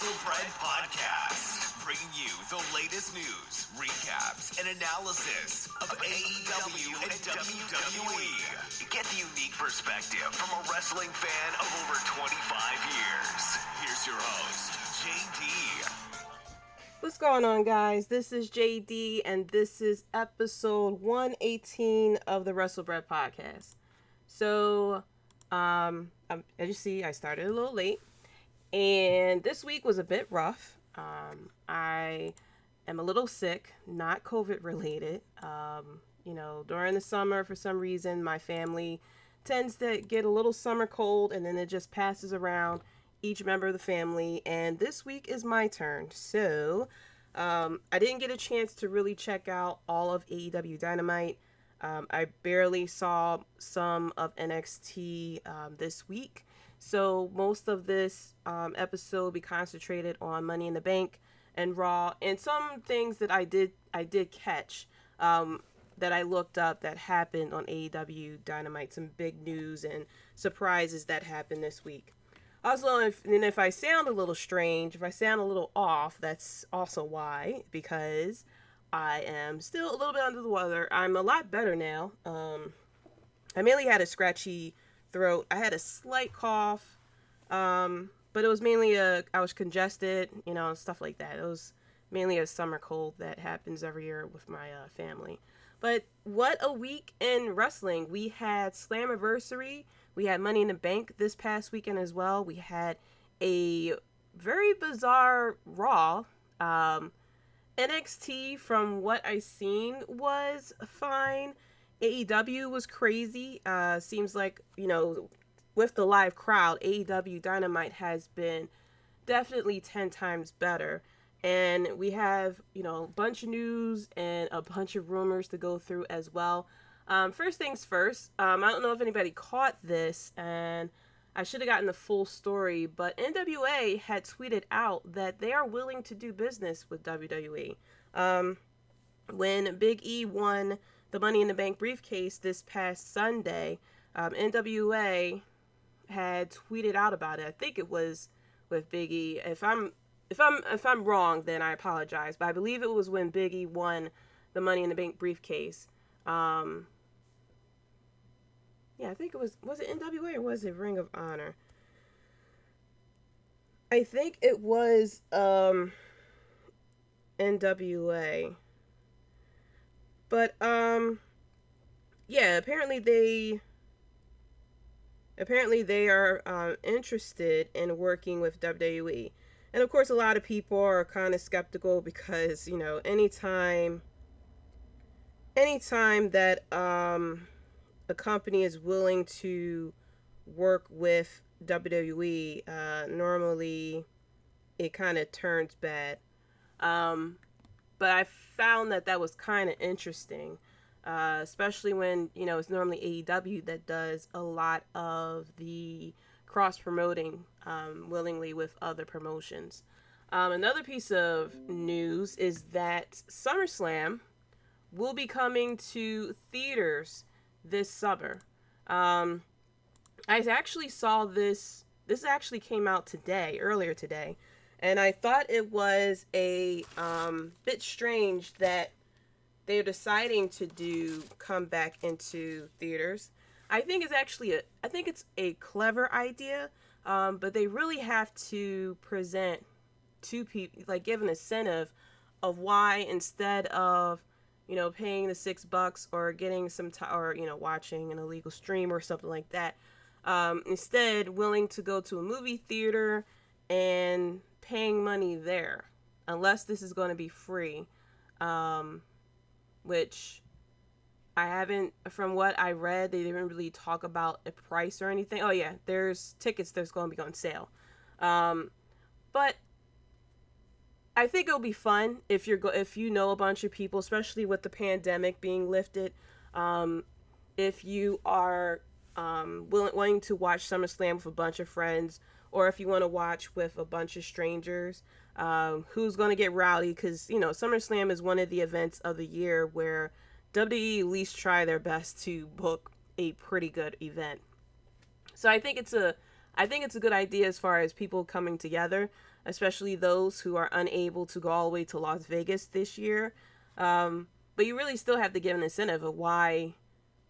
WrestleBread Podcast, bringing you the latest news, recaps, and analysis of AEW and WWE. Get the unique perspective from a wrestling fan of over 25 years. Here's your host, Jaydee. What's going on, guys? This is Jaydee, and this is episode 118 of the WrestleBread Podcast. So, as you see, I started a little late, and this week was a bit rough. I am a little sick, not COVID related. During the summer, for some reason, my family tends to get a little summer cold, and then it just passes around each member of the family, and this week is my turn. So, I didn't get a chance to really check out all of AEW Dynamite. I barely saw some of NXT this week. So most of this episode will be concentrated on Money in the Bank and Raw, and some things that I did catch that I looked up that happened on AEW Dynamite, some big news and surprises that happened this week. Also, if I sound a little strange, if I sound a little off, that's also why, because I am still a little bit under the weather. I'm a lot better now. I mainly had a scratchy throat. I had a slight cough, but it was mainly I was congested, stuff like that. It was mainly a summer cold that happens every year with my family. But what a week in wrestling. We had Slammiversary. We had Money in the Bank this past weekend as well. We had a very bizarre Raw. NXT, from what I seen, was fine. AEW was crazy. Seems like, with the live crowd, AEW Dynamite has been definitely 10 times better. And we have, a bunch of news and a bunch of rumors to go through as well. First things first, I don't know if anybody caught this, and I should have gotten the full story, but NWA had tweeted out that they are willing to do business with WWE. When Big E won the Money in the Bank briefcase this past Sunday, NWA had tweeted out about it. I think it was with Big E. If I'm wrong, then I apologize, but I believe it was when Big E won the Money in the Bank briefcase. Yeah, I think it was it NWA or was it Ring of Honor? I think it was NWA. But yeah, apparently they are interested in working with WWE. And of course a lot of people are kind of skeptical because, anytime that a company is willing to work with WWE, normally it kind of turns bad. But I found that was kind of interesting, especially when, it's normally AEW that does a lot of the cross-promoting willingly with other promotions. Another piece of news is that Summerslam will be coming to theaters this summer. I actually saw this actually came out earlier today, and I thought it was a bit strange that they're deciding to come back into theaters. I think it's a clever idea, but they really have to present to people, like give an incentive of why, instead of paying the $6 or getting some or watching an illegal stream or something like that. Instead, willing to go to a movie theater and paying money there, unless this is going to be free, which I haven't. From what I read, they didn't really talk about a price or anything. Oh yeah, there's tickets that's going to be on sale, but I think it'll be fun if you know a bunch of people, especially with the pandemic being lifted. If you are wanting to watch SummerSlam with a bunch of friends, or if you want to watch with a bunch of strangers, who's going to get rowdy, because SummerSlam is one of the events of the year where WWE at least try their best to book a pretty good event. So I think it's a I think it's a good idea as far as people coming together, especially those who are unable to go all the way to Las Vegas this year. But you really still have to give an incentive of why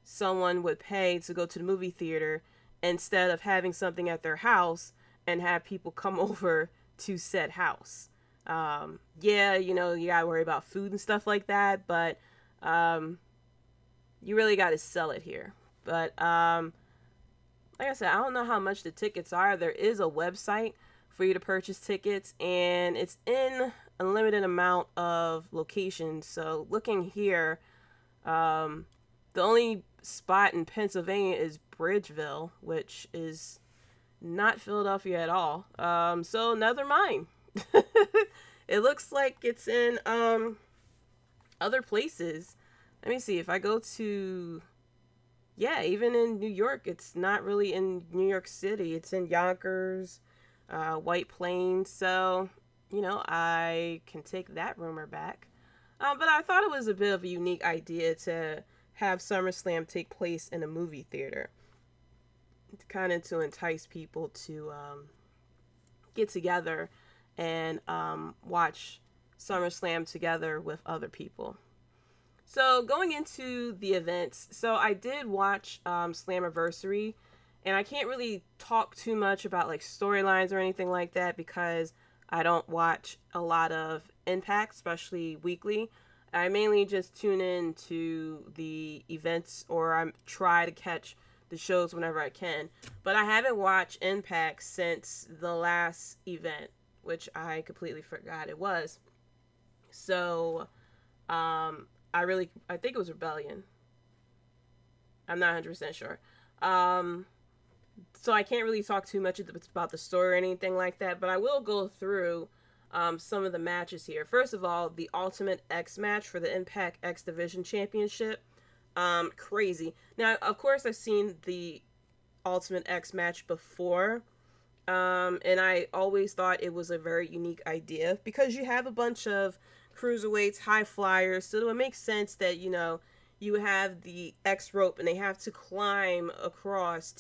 someone would pay to go to the movie theater instead of having something at their house and have people come over to said house. Yeah, you know, you gotta worry about food and stuff like that, but you really gotta sell it here. But like I said, I don't know how much the tickets are. There is a website for you to purchase tickets, and it's in a limited amount of locations. So looking here, the only spot in Pennsylvania is Bridgeville, which is not Philadelphia at all. So neither mine. It looks like it's in other places. Let me see if I go to, yeah, even in New York, it's not really in New York City. It's in Yonkers, White Plains. So, you know, I can take that rumor back. But I thought it was a bit of a unique idea to have SummerSlam take place in a movie theater, kind of to entice people to get together and watch SummerSlam together with other people. So going into the events, so I did watch Slammiversary, and I can't really talk too much about like storylines or anything like that because I don't watch a lot of Impact, especially weekly. I mainly just tune in to the events, or I try to catch the shows whenever I can. But I haven't watched Impact since the last event, which I completely forgot it was. So, I think it was Rebellion. I'm not 100% sure. So I can't really talk too much about the story or anything like that, but I will go through some of the matches here. First of all, the Ultimate X match for the Impact X Division Championship. Crazy. Now, of course, I've seen the Ultimate X match before, and I always thought it was a very unique idea because you have a bunch of cruiserweights, high flyers, so it would make sense that, you know, you have the X rope and they have to climb across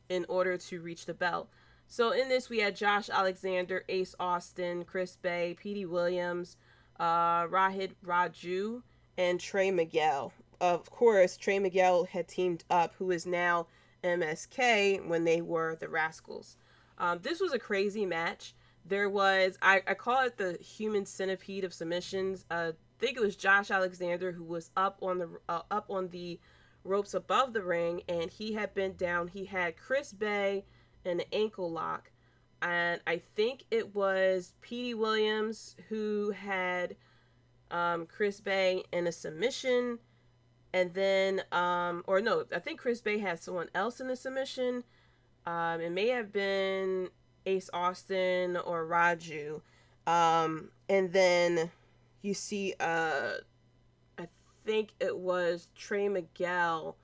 in order to reach the belt. So in this, we had Josh Alexander, Ace Austin, Chris Bay, Petey Williams, Rahid Raju, and Trey Miguel. Of course, Trey Miguel had teamed up, who is now MSK, when they were the Rascals. This was a crazy match. There was, I call it the human centipede of submissions. I think it was Josh Alexander who was up on the ropes above the ring, and he had been down. He had Chris Bay in an ankle lock, and I think it was Petey Williams who had Chris Bay in a submission, and then or no, I think Chris Bay had someone else in a submission. It may have been Ace Austin or Raju. And then you see, I think it was Trey Miguel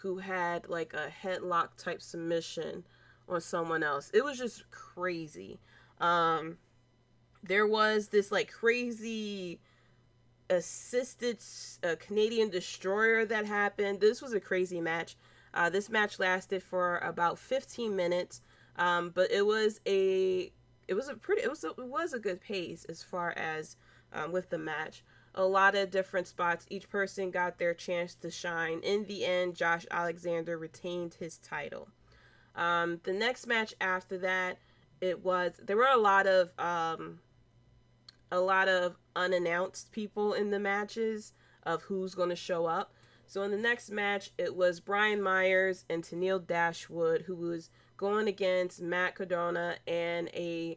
who had like a headlock type submission on someone else. It was just crazy. There was this like crazy assisted Canadian destroyer that happened. This was a crazy match. This match lasted for about 15 minutes. But it was a good pace as far as with the match. A lot of different spots. Each person got their chance to shine. In the end, Josh Alexander retained his title. The next match after that, there were a lot of unannounced people in the matches of who's going to show up. So in the next match, it was Brian Myers and Tenille Dashwood, who was going against Matt Cardona and a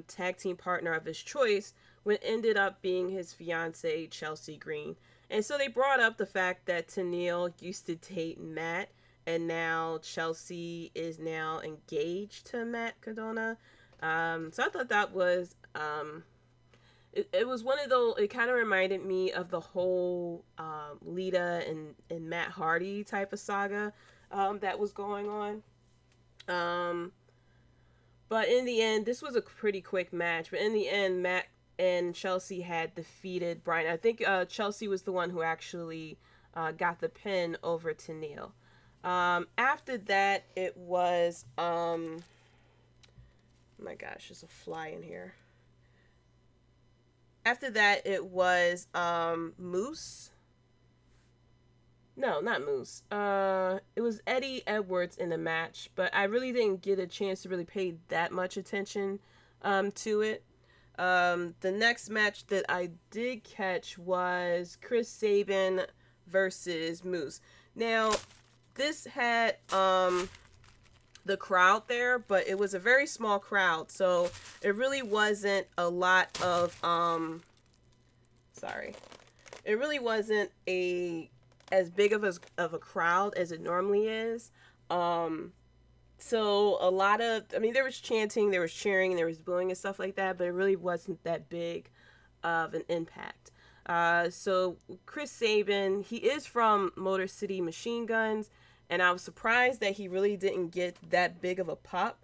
tag team partner of his choice, when ended up being his fiancee, Chelsea Green. And so they brought up the fact that Tenille used to date Matt, and now Chelsea is now engaged to Matt Cardona. So I thought that was... It was one of those, it kind of reminded me of the whole Lita and Matt Hardy type of saga that was going on. But in the end, this was a pretty quick match. But in the end, Matt and Chelsea had defeated Brian. I think Chelsea was the one who actually got the pin over Tenille. After that, it was, oh my gosh, there's a fly in here. After that, it was, Moose. No, not Moose. It was Eddie Edwards in the match, but I really didn't get a chance to really pay that much attention, to it. The next match that I did catch was Chris Sabin versus Moose. Now, this had, the crowd there, but it was a very small crowd, so it really wasn't a lot of, sorry. It really wasn't as big of a crowd as it normally is. So a lot of, I mean, there was chanting, there was cheering, there was booing and stuff like that, but it really wasn't that big of an impact. So Chris Sabin, he is from Motor City Machine Guns, and I was surprised that he really didn't get that big of a pop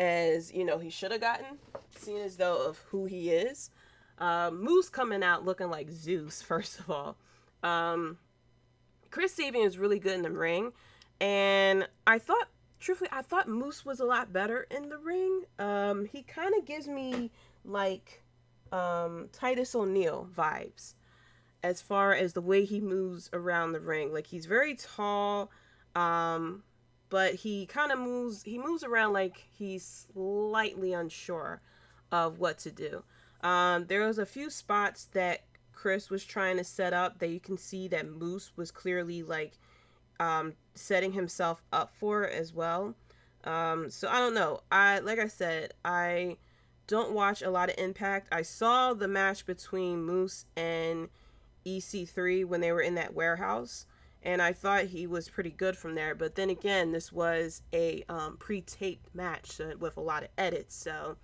as, you know, he should have gotten, seeing as though of who he is. Moose coming out looking like Zeus, first of all. Chris Sabin is really good in the ring, and truthfully, I thought Moose was a lot better in the ring. He kind of gives me like Titus O'Neil vibes as far as the way he moves around the ring. Like, he's very tall, but he moves around like he's slightly unsure of what to do. There was a few spots that Chris was trying to set up that you can see that Moose was clearly like setting himself up for as well. So I don't know. Like I said, I don't watch a lot of Impact. I saw the match between Moose and EC3 when they were in that warehouse, and I thought he was pretty good from there. But then again, this was a pre-taped match with a lot of edits. So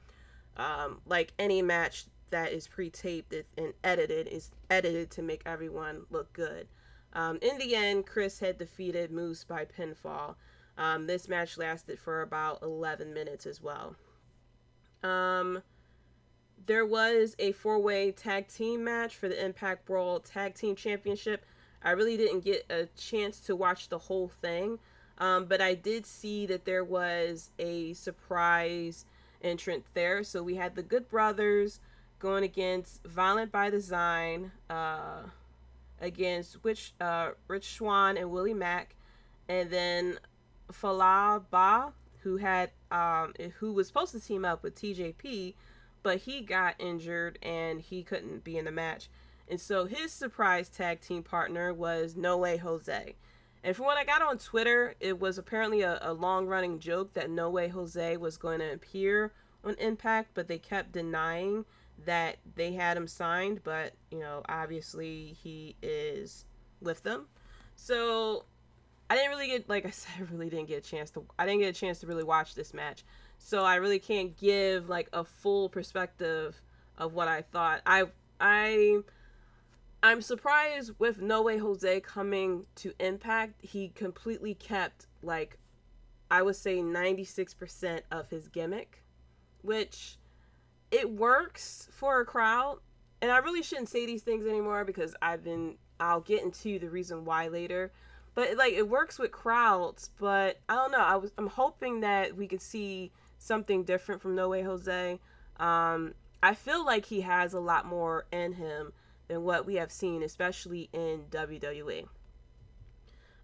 like any match that is pre-taped and edited is edited to make everyone look good. In the end, Chris had defeated Moose by pinfall. This match lasted for about 11 minutes as well. There was a 4-way tag team match for the Impact World Tag Team Championship. I really didn't get a chance to watch the whole thing, but I did see that there was a surprise entrant there. So we had the Good Brothers going against Violent by Design, against Rich Swann and Willie Mack, and then Fallah Bah, who was supposed to team up with TJP, but he got injured and he couldn't be in the match. And so his surprise tag team partner was No Way Jose. And from what I got on Twitter, it was apparently a long-running joke that No Way Jose was going to appear on Impact, but they kept denying that they had him signed. But, you know, obviously he is with them. So I didn't really get, like I said, I didn't get a chance to really watch this match. So I really can't give like a full perspective of what I thought. I'm surprised with No Way Jose coming to Impact. He completely kept, like, I would say 96% of his gimmick, which it works for a crowd. And I really shouldn't say these things anymore because I'll get into the reason why later. But like, it works with crowds, but I don't know. I'm hoping that we could see something different from No Way Jose. I feel like he has a lot more in him than what we have seen, especially in WWE.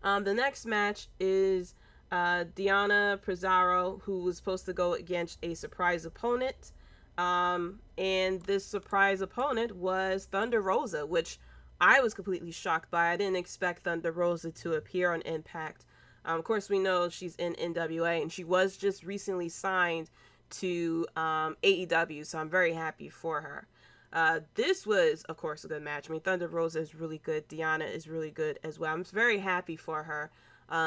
The next match is Deonna Purrazzo, who was supposed to go against a surprise opponent. And this surprise opponent was Thunder Rosa, which I was completely shocked by. I didn't expect Thunder Rosa to appear on Impact. Of course, we know she's in NWA, and she was just recently signed to AEW, so I'm very happy for her. This was, of course, a good match. I mean, Thunder Rosa is really good. Deonna is really good as well. I'm very happy for her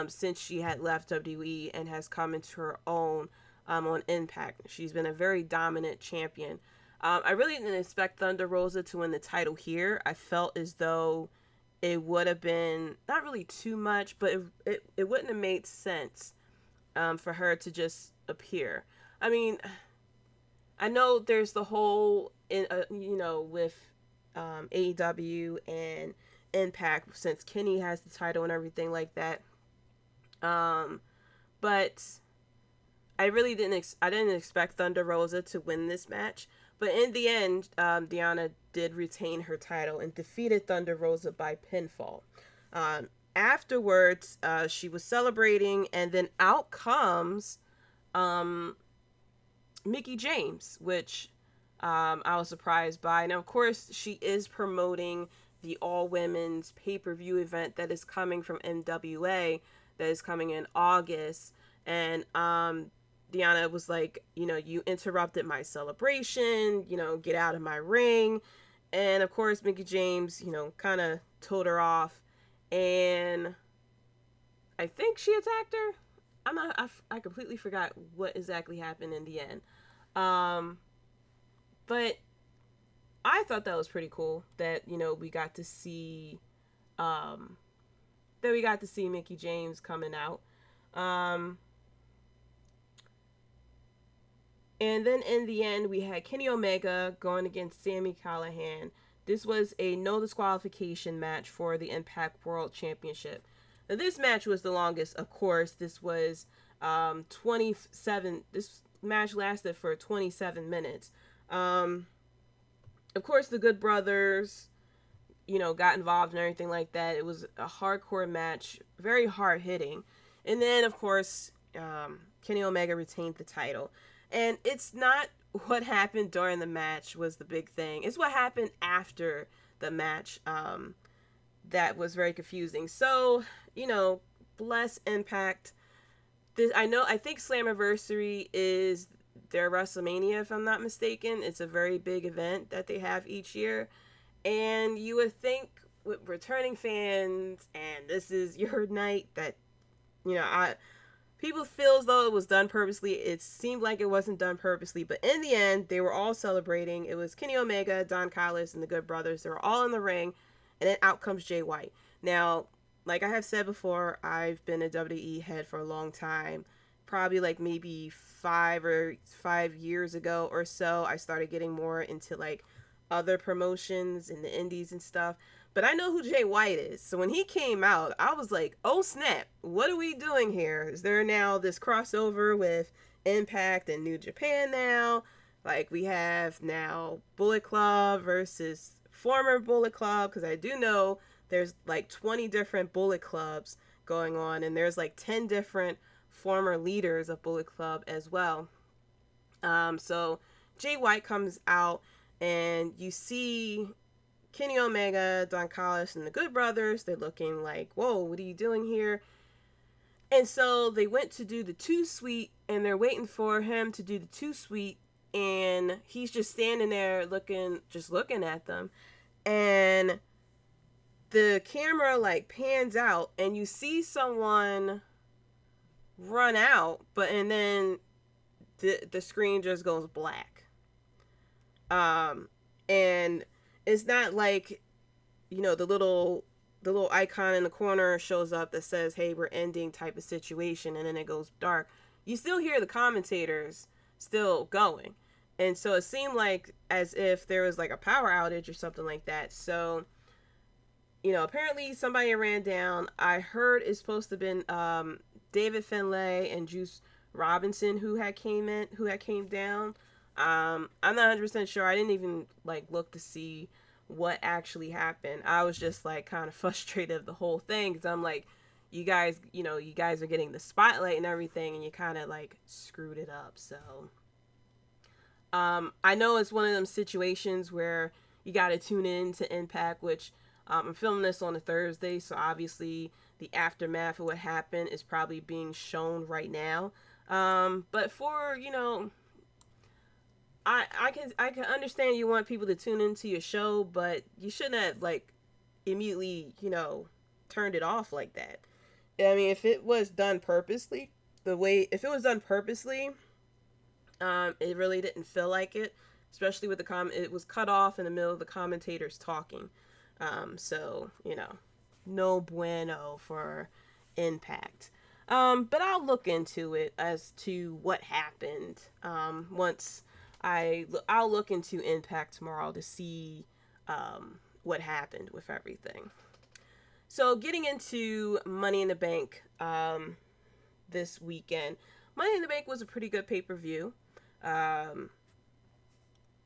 since she had left WWE and has come into her own on Impact. She's been a very dominant champion. I really didn't expect Thunder Rosa to win the title here. I felt as though it would have been not really too much, but it wouldn't have made sense for her to just appear. I mean, I know there's the whole, with AEW and Impact, since Kenny has the title and everything like that. But I really I didn't expect Thunder Rosa to win this match. But in the end, Deonna did retain her title and defeated Thunder Rosa by pinfall. Afterwards, she was celebrating, and then out comes Mickie James, which I was surprised by. Now, of course, she is promoting the all-women's pay-per-view event that is coming from NWA, that is coming in August. And Deonna was like, you interrupted my celebration, get out of my ring. And of course, Mickie James, kind of told her off. And I think she attacked her. I completely forgot what exactly happened in the end. But I thought that was pretty cool that, we got to see, Mickie James coming out. And then in the end, we had Kenny Omega going against Sami Callihan. This was a no disqualification match for the Impact World Championship. Now, this match was the longest, of course. This was 27. This match lasted for 27 minutes. Of course, the Good Brothers, got involved and everything like that. It was a hardcore match, very hard hitting. And then, of course, Kenny Omega retained the title. And it's not what happened during the match was the big thing. It's what happened after the match that was very confusing. So, bless Impact. I think Slammiversary is their WrestleMania, if I'm not mistaken. It's a very big event that they have each year. And you would think with returning fans, and this is your night, that, people feel as though it was done purposely. It seemed like it wasn't done purposely, but in the end, they were all celebrating. It was Kenny Omega, Don Callis, and the Good Brothers. They were all in the ring, and then out comes Jay White. Now, like I have said before, I've been a WWE head for a long time. Probably like maybe 5 years ago or so, I started getting more into like other promotions in the indies and stuff. But I know who Jay White is. So when he came out, I was like, oh snap, what are we doing here? Is there now this crossover with Impact and New Japan now? Like, we have now Bullet Club versus former Bullet Club, because I do know there's like 20 different Bullet Clubs going on, and there's like 10 different former leaders of Bullet Club as well. So Jay White comes out, and you see Kenny Omega, Don Callis, and the Good Brothers. They're looking like, whoa, what are you doing here? And so they went to do the 2-Sweet, and they're waiting for him to do the 2-Sweet, and he's just standing there looking at them. And the camera like pans out, and you see someone run out, and then the screen just goes black. And it's not like, the little icon in the corner shows up that says, hey, we're ending type of situation, and then it goes dark. You still hear the commentators still going. And so it seemed like as if there was like a power outage or something like that. So, apparently somebody ran down. I heard it's supposed to have been David Finlay and Juice Robinson who had came down. I'm not 100% sure. I didn't even like look to see what actually happened. I was just like kind of frustrated of the whole thing, because I'm like, you guys are getting the spotlight and everything, and you kind of like screwed it up. So I know it's one of them situations where you got to tune in to Impact, which I'm filming this on a Thursday, so obviously the aftermath of what happened is probably being shown right now. But for, I can understand you want people to tune into your show, but you shouldn't have like immediately, turned it off like that. I mean, if it was done purposely, it really didn't feel like it, especially with it was cut off in the middle of the commentators talking. So, no bueno for Impact. But I'll look into it as to what happened. I'll look into Impact tomorrow to see what happened with everything. So getting into Money in the Bank, this weekend. Money in the Bank was a pretty good pay-per-view.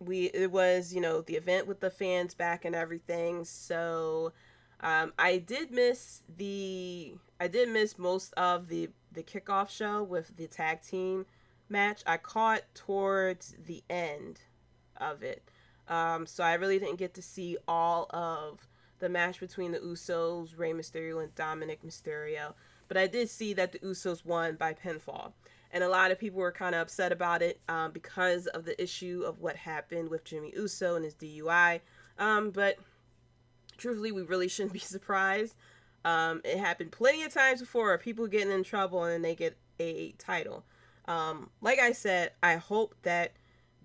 It was, the event with the fans back and everything. So I did miss most of the kickoff show with the tag team match. I caught towards the end of it. So I really didn't get to see all of the match between the Usos, Rey Mysterio, and Dominik Mysterio. But I did see that the Usos won by pinfall. And a lot of people were kind of upset about it because of the issue of what happened with Jimmy Uso and his DUI. But truthfully, we really shouldn't be surprised. It happened plenty of times before, people getting in trouble and then they get a title. Like I said, I hope that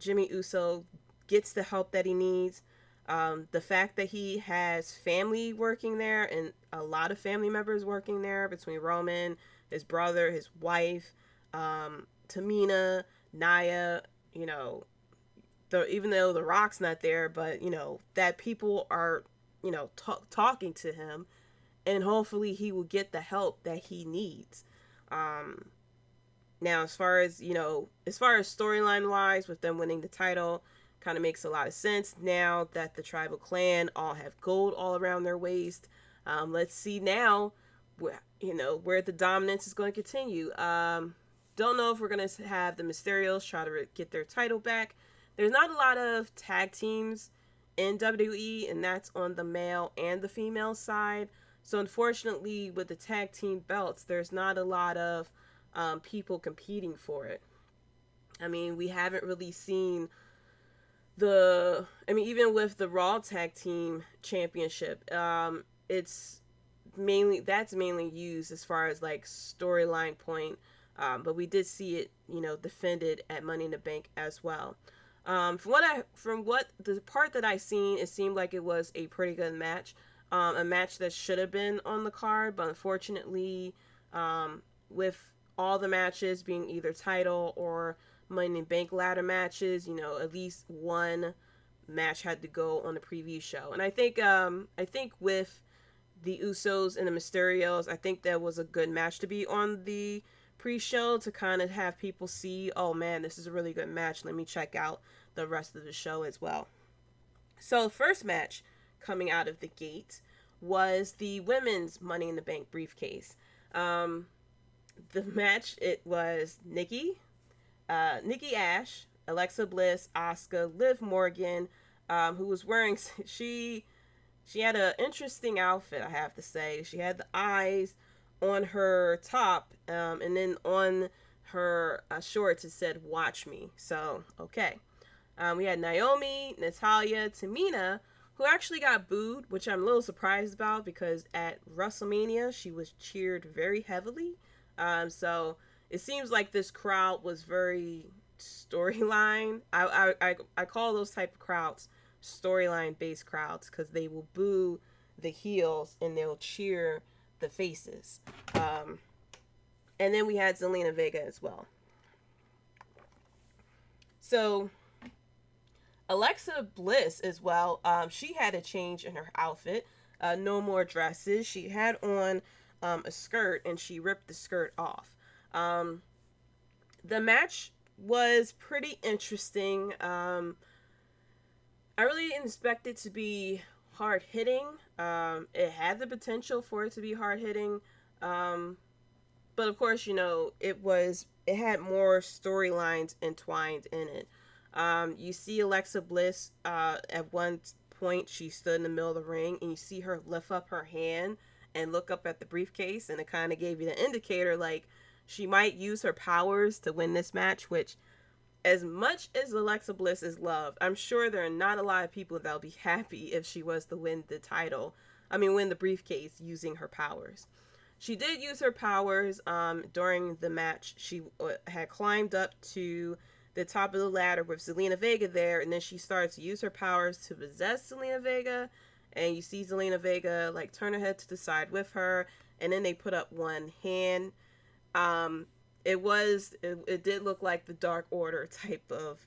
Jimmy Uso gets the help that he needs. The fact that he has family working there and a lot of family members working there between Roman, his brother, his wife, Tamina, Nia, even though The Rock's not there, but, that people are, talking to him, and hopefully he will get the help that he needs. Now, as far as storyline wise, with them winning the title, kind of makes a lot of sense now that the tribal clan all have gold all around their waist. Let's see now where the dominance is going to continue. Don't know if we're going to have the Mysterios try to get their title back. There's not a lot of tag teams in WWE, and that's on the male and the female side. So unfortunately, with the tag team belts, there's not a lot of people competing for it. I mean, we haven't really seen even with the Raw Tag Team Championship, that's mainly used as far as like storyline point. But we did see it, defended at Money in the Bank as well. From what the part that I seen, it seemed like it was a pretty good match. A match that should have been on the card, but unfortunately, with all the matches being either title or Money in the Bank ladder matches, at least one match had to go on the preview show. And I think with the Usos and the Mysterios, I think that was a good match to be on the pre-show to kind of have people see, oh man, this is a really good match. Let me check out the rest of the show as well. So the first match coming out of the gate was the women's Money in the Bank briefcase. The match, it was Nikki, A.S.H, Alexa Bliss, Asuka, Liv Morgan, who was wearing, she had an interesting outfit, I have to say. She had the eyes on her top, and then on her shorts it said "Watch Me." So okay, we had Naomi, Natalya, Tamina, who actually got booed, which I'm a little surprised about because at WrestleMania she was cheered very heavily. So it seems like this crowd was very storyline. I call those type of crowds storyline based crowds because they will boo the heels and they'll cheer the faces. And then we had Zelina Vega as well. So Alexa Bliss as well, she had a change in her outfit. No more dresses. She had on a skirt and she ripped the skirt off. The match was pretty interesting. I really didn't expect it to be hard hitting. It had the potential for it to be hard hitting. But of course, it had more storylines entwined in it. You see Alexa Bliss, at one point, she stood in the middle of the ring, and you see her lift up her hand and look up at the briefcase, and it kind of gave you the indicator, like, she might use her powers to win this match, which, as much as Alexa Bliss is loved, I'm sure there are not a lot of people that'll be happy if she was to win the briefcase using her powers. She did use her powers during the match. She had climbed up to the top of the ladder with Zelina Vega there, and then she started to use her powers to possess Zelina Vega, and you see Zelina Vega like turn her head to the side with her, and then they put up one hand. It did look like the Dark Order type of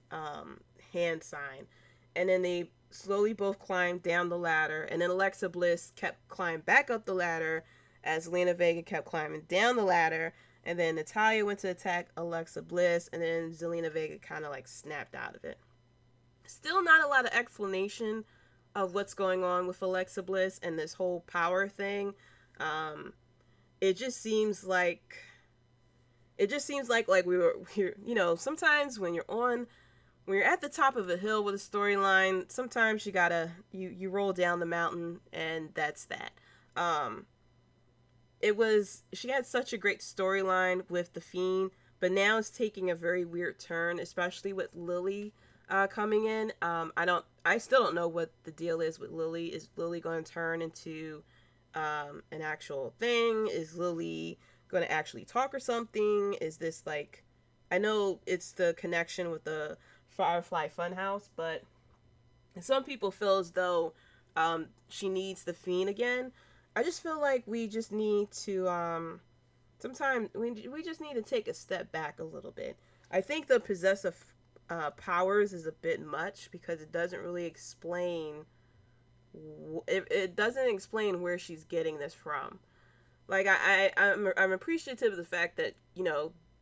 hand sign, and then they slowly both climbed down the ladder, and then Alexa Bliss kept climbing back up the ladder as Zelina Vega kept climbing down the ladder, And then Natalya went to attack Alexa Bliss, and then Zelina Vega kind of like snapped out of it. Still not a lot of explanation of what's going on with Alexa Bliss and this whole power thing. It just seems like we're sometimes when you're at the top of a hill with a storyline, sometimes you gotta you roll down the mountain, and that's that. She had such a great storyline with the Fiend, but now it's taking a very weird turn, especially with Lily coming in. I still don't know what the deal is with Lily. Is Lily going to turn into an actual thing? Is Lily going to actually talk or something? Is this like, I know it's the connection with the Firefly Funhouse, but some people feel as though she needs the Fiend again. I just feel like we just need to sometimes we just need to take a step back a little bit. I think the possessive powers is a bit much because it doesn't really explain it doesn't explain where she's getting this from. Like I'm appreciative of the fact that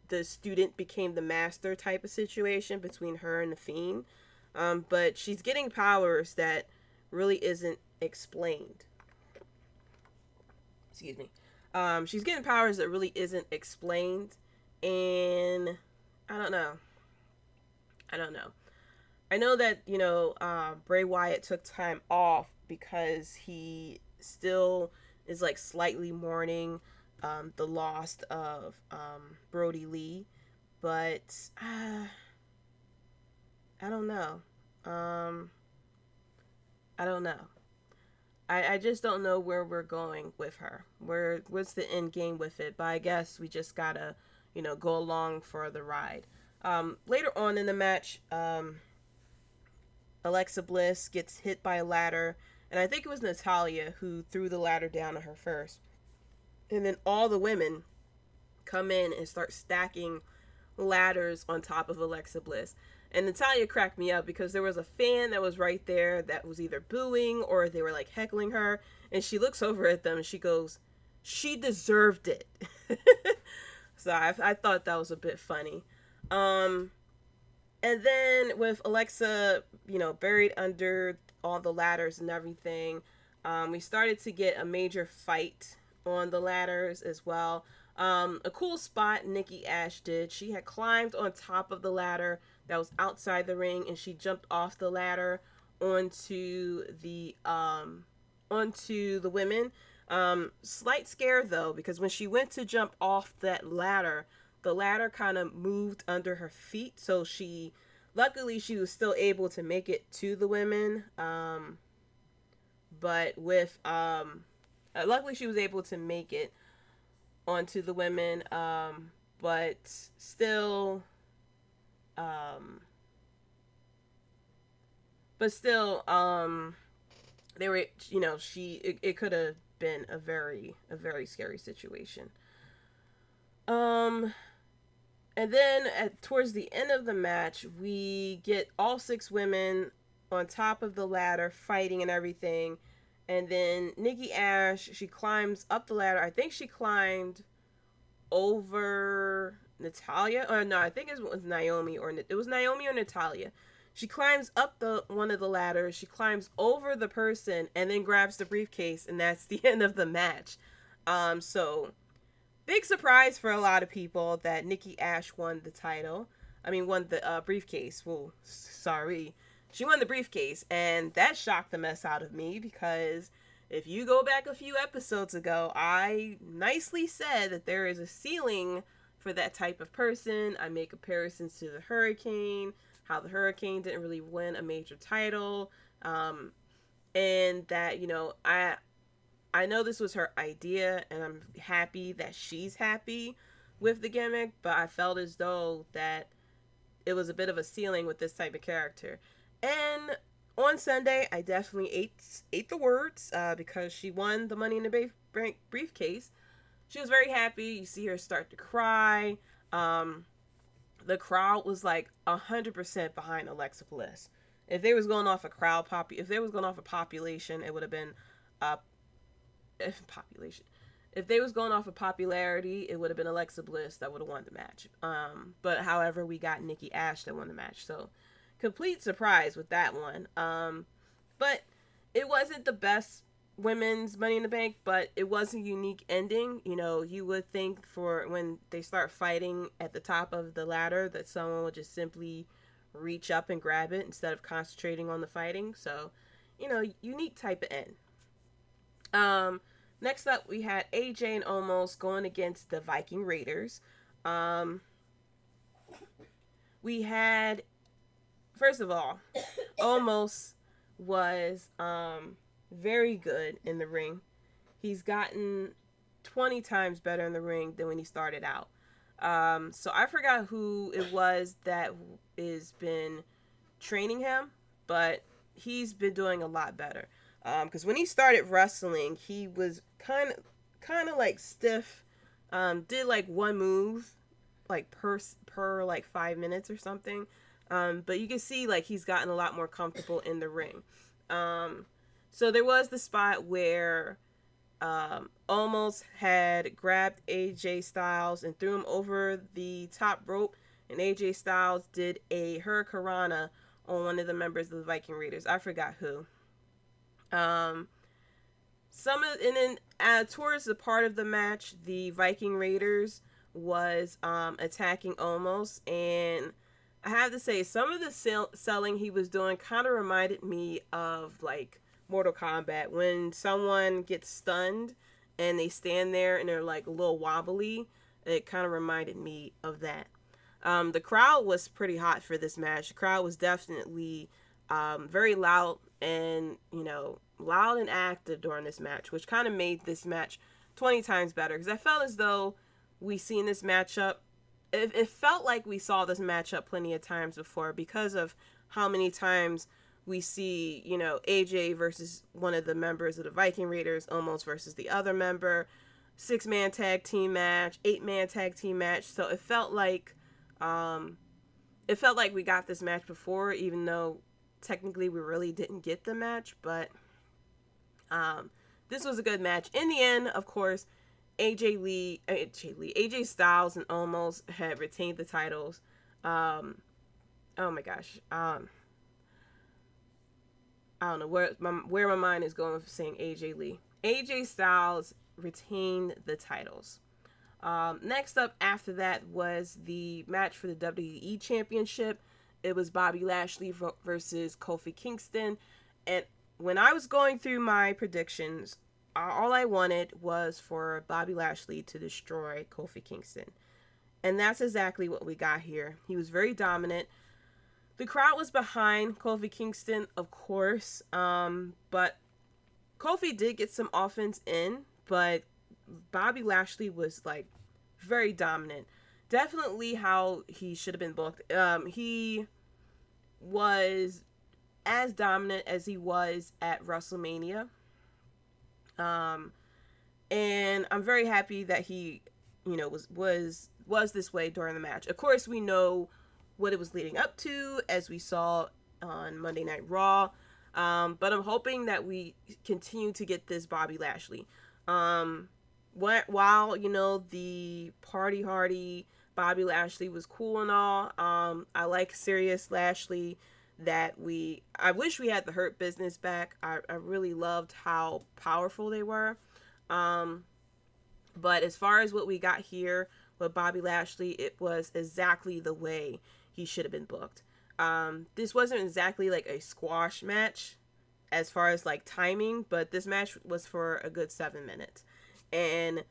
the student became the master type of situation between her and the Fiend, but she's getting powers that really isn't explained. Excuse me. She's getting powers that really isn't explained, and I don't know. I know that Bray Wyatt took time off because he still is like slightly mourning the loss of Brody Lee, but I don't know. I don't know. I just don't know where we're going with her. What's the end game with it? But I guess we just gotta, go along for the ride. Later on in the match, Alexa Bliss gets hit by a ladder, and I think it was Natalya who threw the ladder down on her first. And then all the women come in and start stacking ladders on top of Alexa Bliss. And Natalya cracked me up because there was a fan that was right there that was either booing or they were like heckling her. And she looks over at them and she goes, "She deserved it." So I thought that was a bit funny. And then with Alexa, buried under all the ladders and everything, we started to get a major fight on the ladders as well. A cool spot Nikki A.S.H did. She had climbed on top of the ladder that was outside the ring, and she jumped off the ladder onto the women. Slight scare though, because when she went to jump off that ladder, the ladder kind of moved under her feet, so luckily she was still able to make it to the women. Luckily she was able to make it onto the women, but still, they were, it could have been a very scary situation. And then towards the end of the match, we get all 6 women on top of the ladder fighting and everything. And then Nikki A.S.H, she climbs up the ladder. I think she climbed over Natalya. Or no, I think it was Naomi or Natalya. She climbs up one of the ladders. She climbs over the person and then grabs the briefcase, and that's the end of the match. So big surprise for a lot of people that Nikki A.S.H won the title. Won the briefcase. Well, sorry. She won the briefcase, and that shocked the mess out of me because if you go back a few episodes ago, I nicely said that there is a ceiling for that type of person. I make comparisons to the Hurricane, how the Hurricane didn't really win a major title, and that, I know this was her idea, and I'm happy that she's happy with the gimmick, but I felt as though that it was a bit of a ceiling with this type of character. And on Sunday, I definitely ate the words because she won the Money in the Bank briefcase. She was very happy. You see her start to cry. The crowd was like 100% behind Alexa Bliss. If they was going off a population, it would have been population. if they was going off of popularity, it would have been Alexa Bliss that would have won the match. But however, we got Nikki A.S.H that won the match. So complete surprise with that one. But it wasn't the best women's Money in the Bank, but it was a unique ending. You know, you would think for when they start fighting at the top of the ladder that someone would just simply reach up and grab it instead of concentrating on the fighting. So, you know, unique type of end. Next up, we had AJ and Omos going against the Viking Raiders. We had, first of all, Omos was very good in the ring. He's gotten 20 times better in the ring than when he started out. So I forgot who it was that has been training him, but he's been doing a lot better. Because when he started wrestling, he was kind of like stiff. Did like one move, like per like 5 minutes or something. But you can see like he's gotten a lot more comfortable in the ring. So there was the spot where Omos had grabbed AJ Styles and threw him over the top rope, and AJ Styles did a hurricanrana on one of the members of the Viking Raiders. I forgot who. Towards the part of the match, the Viking Raiders was attacking Omos, and I have to say, some of the selling he was doing kind of reminded me of like Mortal Kombat, when someone gets stunned and they stand there and they're like a little wobbly. It kind of reminded me of that. The crowd was pretty hot for this match. The crowd was definitely very loud and, you know, loud and active during this match, which kind of made this match 20 times better, because I felt as though we seen this matchup. It felt like we saw this matchup plenty of times before, because of how many times we see, you know, AJ versus one of the members of the Viking Raiders, Omos versus the other member, 6-man tag team match, 8-man tag team match. So it felt like we got this match before, even though technically we really didn't get the match. But this was a good match. In the end, of course, AJ Styles and Omos had retained the titles. Oh my gosh. I don't know where my mind is going for saying AJ Lee. AJ Styles retained the titles. Next up after that was the match for the WWE Championship. It was Bobby Lashley versus Kofi Kingston. And when I was going through my predictions, all I wanted was for Bobby Lashley to destroy Kofi Kingston. And that's exactly what we got here. He was very dominant. The crowd was behind Kofi Kingston, of course. But Kofi did get some offense in. But Bobby Lashley was, like, very dominant. Definitely how he should have been booked. He was as dominant as he was at WrestleMania. And I'm very happy that he, you know, was this way during the match. Of course, we know what it was leading up to, as we saw on Monday Night Raw. But I'm hoping that we continue to get this Bobby Lashley. While, you know, the party hardy Bobby Lashley was cool and all, I like serious Lashley I wish we had the Hurt Business back. I really loved how powerful they were. But as far as what we got here with Bobby Lashley, it was exactly the way he should have been booked. This wasn't exactly like a squash match as far as like timing, but this match was for a good 7 minutes. And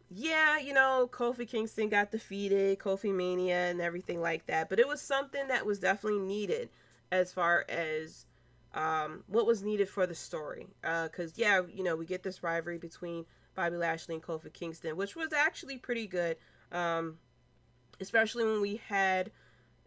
yeah, you know, Kofi Kingston got defeated, Kofi Mania and everything like that, but it was something that was definitely needed as far as what was needed for the story. Because, yeah, you know, we get this rivalry between Bobby Lashley and Kofi Kingston, which was actually pretty good. Especially when we had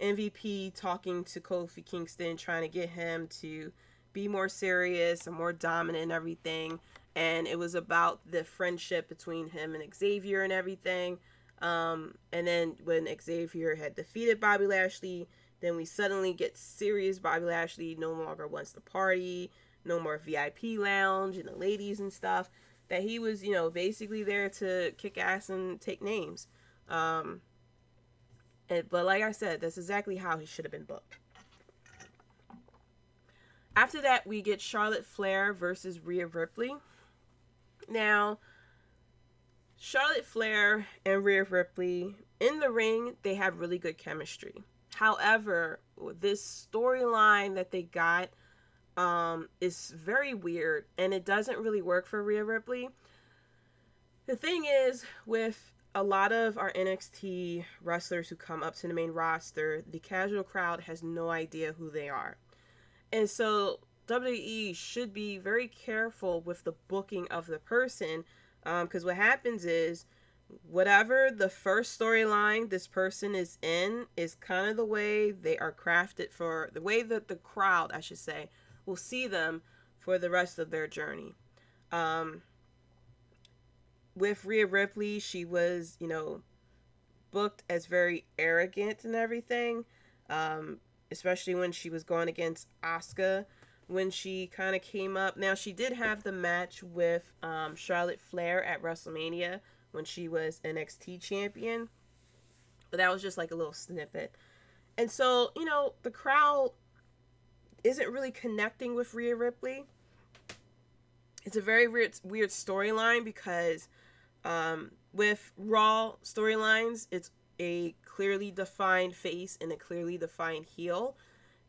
MVP talking to Kofi Kingston, trying to get him to be more serious and more dominant and everything. And it was about the friendship between him and Xavier and everything. And then when Xavier had defeated Bobby Lashley, then we suddenly get serious. Bobby Lashley no longer wants to party, no more VIP lounge and the ladies and stuff. that he was, you know, basically there to kick ass and take names. But like I said, that's exactly how he should have been booked. After that, we get Charlotte Flair versus Rhea Ripley. Now, Charlotte Flair and Rhea Ripley, in the ring, they have really good chemistry. However, this storyline that they got is very weird, and it doesn't really work for Rhea Ripley. The thing is, with a lot of our NXT wrestlers who come up to the main roster, the casual crowd has no idea who they are. And so WWE should be very careful with the booking of the person, because what happens is, whatever the first storyline this person is in is kind of the way they are crafted, for the way that the crowd, I should say, will see them for the rest of their journey. With Rhea Ripley, she was, you know, booked as very arrogant and everything, especially when she was going against Asuka when she kind of came up. Now, she did have the match with Charlotte Flair at WrestleMania when she was NXT champion, but that was just like a little snippet. And so, you know, the crowd isn't really connecting with Rhea Ripley. It's a very weird storyline because with Raw storylines, it's a clearly defined face and a clearly defined heel.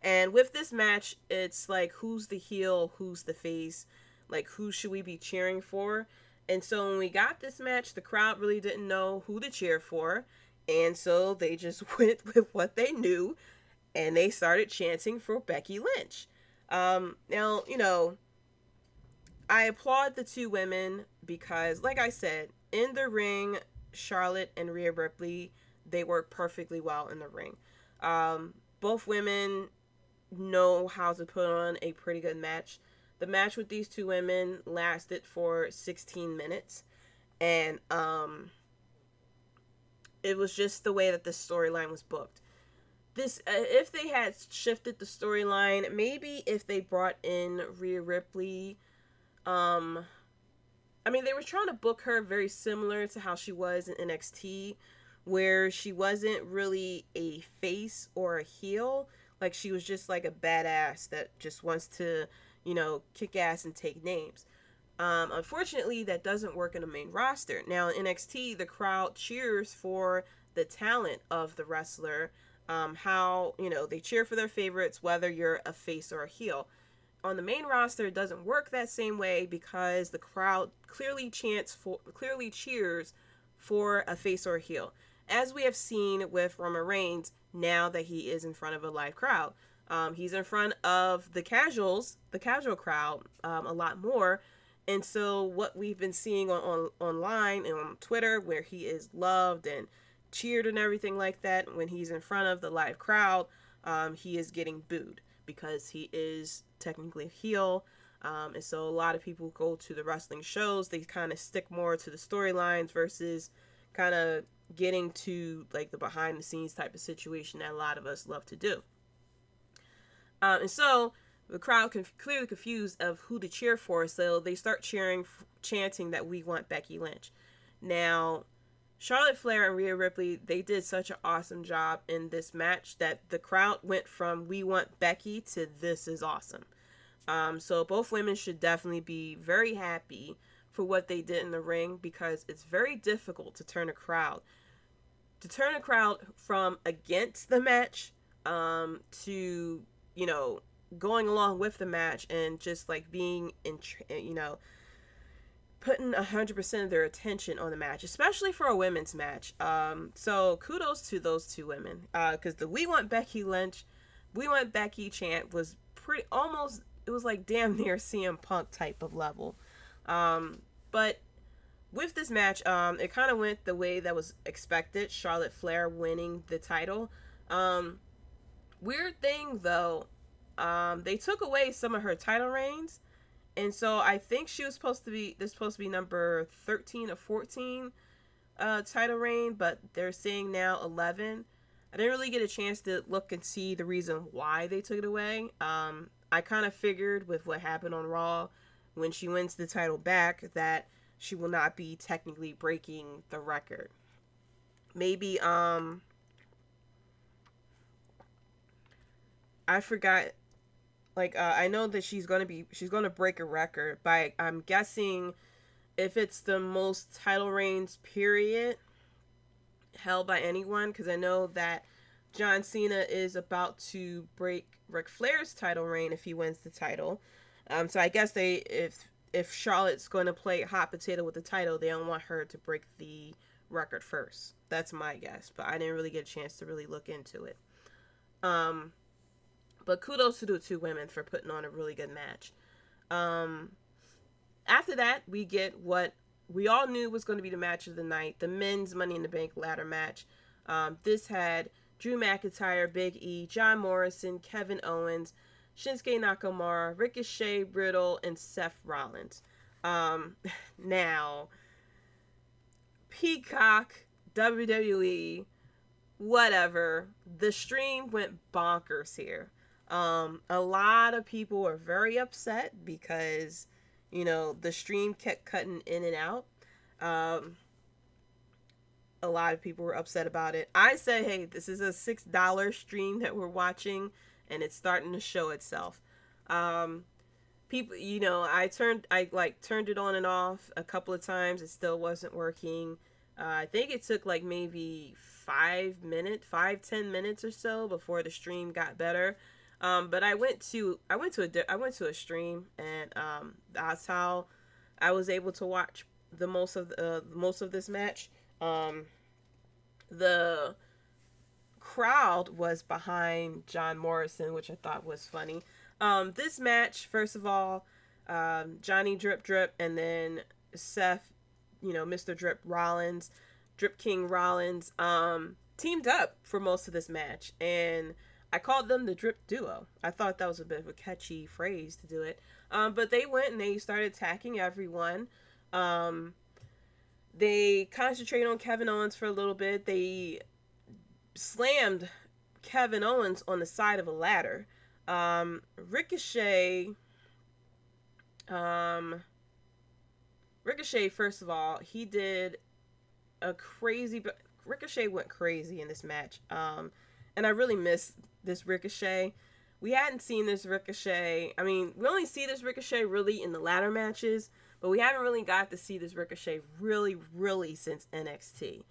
And with this match, it's like, who's the heel, who's the face, like, who should we be cheering for? And so when we got this match, the crowd really didn't know who to cheer for. And so they just went with what they knew, and they started chanting for Becky Lynch. Now, you know, I applaud the two women because, like I said, in the ring, Charlotte and Rhea Ripley, they work perfectly well in the ring. Both women know how to put on a pretty good match. The match with these two women lasted for 16 minutes. And it was just the way that the storyline was booked. This, if they had shifted the storyline, maybe if they brought in Rhea Ripley, I mean, they were trying to book her very similar to how she was in NXT, where she wasn't really a face or a heel. Like, she was just like a badass that just wants to, you know, kick ass and take names. Unfortunately, that doesn't work in the main roster. Now, in NXT, the crowd cheers for the talent of the wrestler. How, you know, they cheer for their favorites, whether you're a face or a heel. On the main roster, it doesn't work that same way because the crowd clearly cheers for a face or a heel, as we have seen with Roman Reigns now that he is in front of a live crowd. He's in front of the casual crowd a lot more. And so what we've been seeing online and on Twitter, where he is loved and cheered and everything like that, when he's in front of the live crowd, he is getting booed because he is technically a heel. And so a lot of people go to the wrestling shows, they kind of stick more to the storylines versus kind of getting to like the behind the scenes type of situation that a lot of us love to do. And so the crowd clearly confused of who to cheer for, so they start chanting that we want Becky Lynch. Now, Charlotte Flair and Rhea Ripley, they did such an awesome job in this match that the crowd went from we want Becky to this is awesome. So both women should definitely be very happy for what they did in the ring, because it's very difficult to turn a crowd. To turn a crowd from against the match to, you know, going along with the match and just like being putting 100% of their attention on the match, especially for a women's match. So kudos to those two women, because the we want Becky Lynch, we want Becky chant was pretty almost, it was like damn near CM Punk type of level. But with this match, it kind of went the way that was expected, Charlotte Flair winning the title. Weird thing though, they took away some of her title reigns, and so I think she was supposed to be number 13 or 14 title reign, but they're saying now 11. I didn't really get a chance to look and see the reason why they took it away. I kind of figured with what happened on Raw when she wins the title back that she will not be technically breaking the record. Maybe I forgot. Like I know that she's gonna break a record by, I'm guessing, if it's the most title reigns period held by anyone, because I know that John Cena is about to break Ric Flair's title reign if he wins the title. So I guess if Charlotte's going to play hot potato with the title, they don't want her to break the record first. That's my guess, but I didn't really get a chance to really look into it. But kudos to the two women for putting on a really good match. After that, we get what we all knew was going to be the match of the night, the men's Money in the Bank ladder match. This had Drew McIntyre, Big E, John Morrison, Kevin Owens, Shinsuke Nakamura, Ricochet, Riddle, and Seth Rollins. Now, Peacock, WWE, whatever, the stream went bonkers here. A lot of people were very upset because, the stream kept cutting in and out. A lot of people were upset about it. I said, hey, this is a $6 stream that we're watching, and it's starting to show itself. People, I turned it on and off a couple of times. It still wasn't working. I think it took like maybe 10 minutes or so before the stream got better. But I went to a stream, and that's how I was able to watch the most of this match. The crowd was behind John Morrison, which I thought was funny. This match, first of all, Johnny Drip Drip, and then Seth, Mr. Drip Rollins, Drip King Rollins, teamed up for most of this match, and I called them the Drip Duo. I thought that was a bit of a catchy phrase to do it. But they went and they started attacking everyone. They concentrated on Kevin Owens for a little bit. They slammed Kevin Owens on the side of a ladder. Ricochet, first of all, he did a crazy... Ricochet went crazy in this match. And I really miss this Ricochet. We hadn't seen this Ricochet. I mean, we only see this Ricochet really in the ladder matches, but we haven't really got to see this Ricochet really since NXT.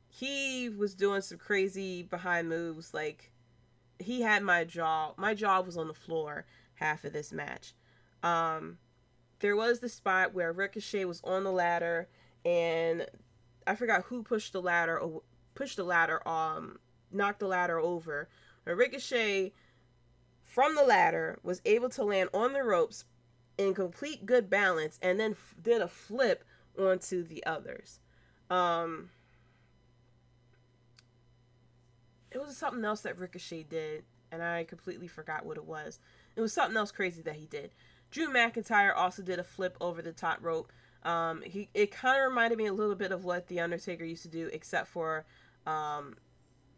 He was doing some crazy behind moves. Like, he had my jaw was on the floor half of this match. There was the spot where Ricochet was on the ladder, and I forgot who pushed the ladder, knocked the ladder over. But Ricochet, from the ladder, was able to land on the ropes in complete good balance, and then did a flip onto the others. It was something else that Ricochet did, and I completely forgot what it was. It was something else crazy that he did. Drew McIntyre also did a flip over the top rope. It kind of reminded me a little bit of what The Undertaker used to do, except for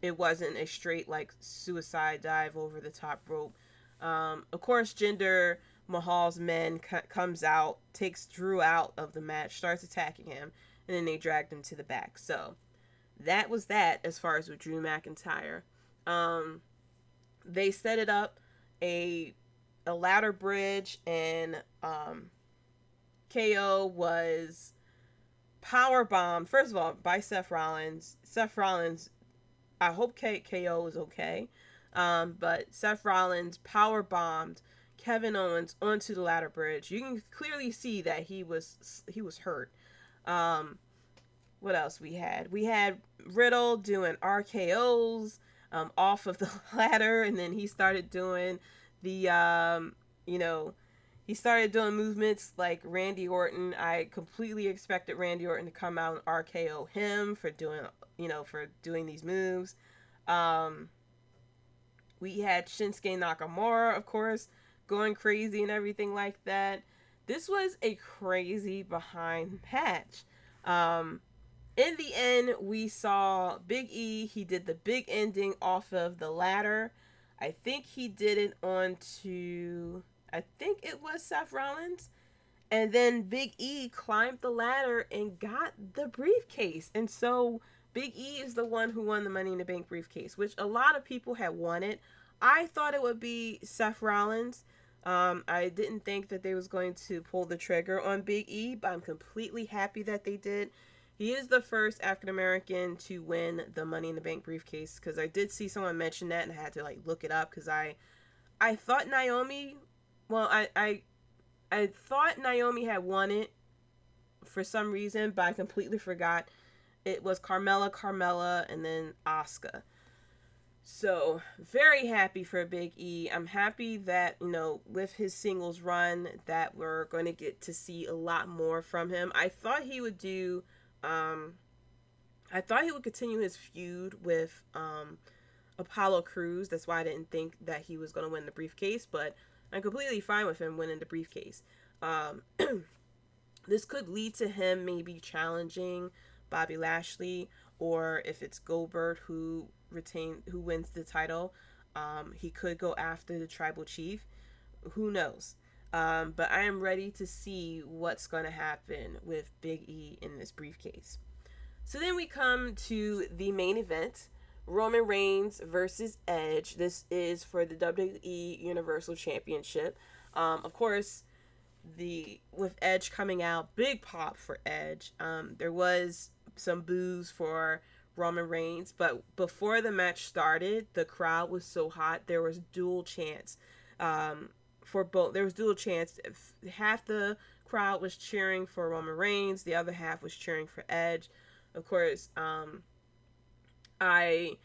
it wasn't a straight like suicide dive over the top rope. Of course, Jinder Mahal's men comes out, takes Drew out of the match, starts attacking him, and then they dragged him to the back. So that was that as far as with Drew McIntyre. They set it up a ladder bridge, and KO was powerbombed, first of all, by Seth Rollins. Seth Rollins, I hope KO is okay. But Seth Rollins powerbombed Kevin Owens onto the ladder bridge. You can clearly see that he was hurt. What else we had? We had Riddle doing RKOs off of the ladder, and then he started doing the he started doing movements like Randy Orton. I completely expected Randy Orton to come out and RKO him for doing these moves. We had Shinsuke Nakamura, of course, going crazy and everything like that. This was a crazy behind match. In the end, we saw Big E. He did the big ending off of the ladder. I think he did it onto... I think it was Seth Rollins. And then Big E climbed the ladder and got the briefcase. And so Big E is the one who won the Money in the Bank briefcase, which a lot of people had wanted. I thought it would be Seth Rollins. I didn't think that they was going to pull the trigger on Big E, but I'm completely happy that they did. He is the first African American to win the Money in the Bank briefcase, because I did see someone mention that and I had to like look it up, because I thought Naomi, well, I thought Naomi had won it for some reason, but I completely forgot. It was Carmella, and then Asuka. So, very happy for Big E. I'm happy that, with his singles run, that we're going to get to see a lot more from him. I thought he would continue his feud with, Apollo Crews. That's why I didn't think that he was going to win the briefcase, but I'm completely fine with him winning the briefcase. This could lead to him maybe challenging Bobby Lashley, or if it's Goldberg who wins the title, he could go after the tribal chief. Who knows? But I am ready to see what's going to happen with Big E in this briefcase. So then we come to the main event, Roman Reigns versus Edge. This is for the WWE Universal Championship. Of course, with Edge coming out, big pop for Edge. There was some boos for Roman Reigns, but before the match started, the crowd was so hot, there was dual chants for both. There was dual chants. Half the crowd was cheering for Roman Reigns, the other half was cheering for Edge. Of course, I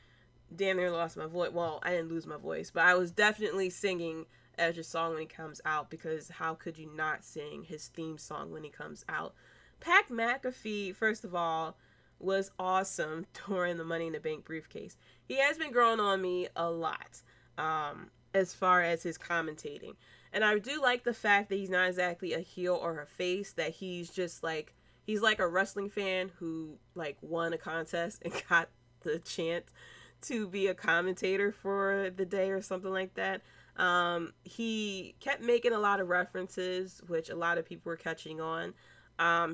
damn near lost my voice. Well, I didn't lose my voice, but I was definitely singing Edge's song when he comes out, because how could you not sing his theme song when he comes out? Pat McAfee, first of all, was awesome during the Money in the Bank briefcase. He has been growing on me a lot, as far as his commentating. And I do like the fact that he's not exactly a heel or a face, that he's just like, he's like a wrestling fan who like won a contest and got the chance to be a commentator for the day or something like that. He kept making a lot of references, which a lot of people were catching on.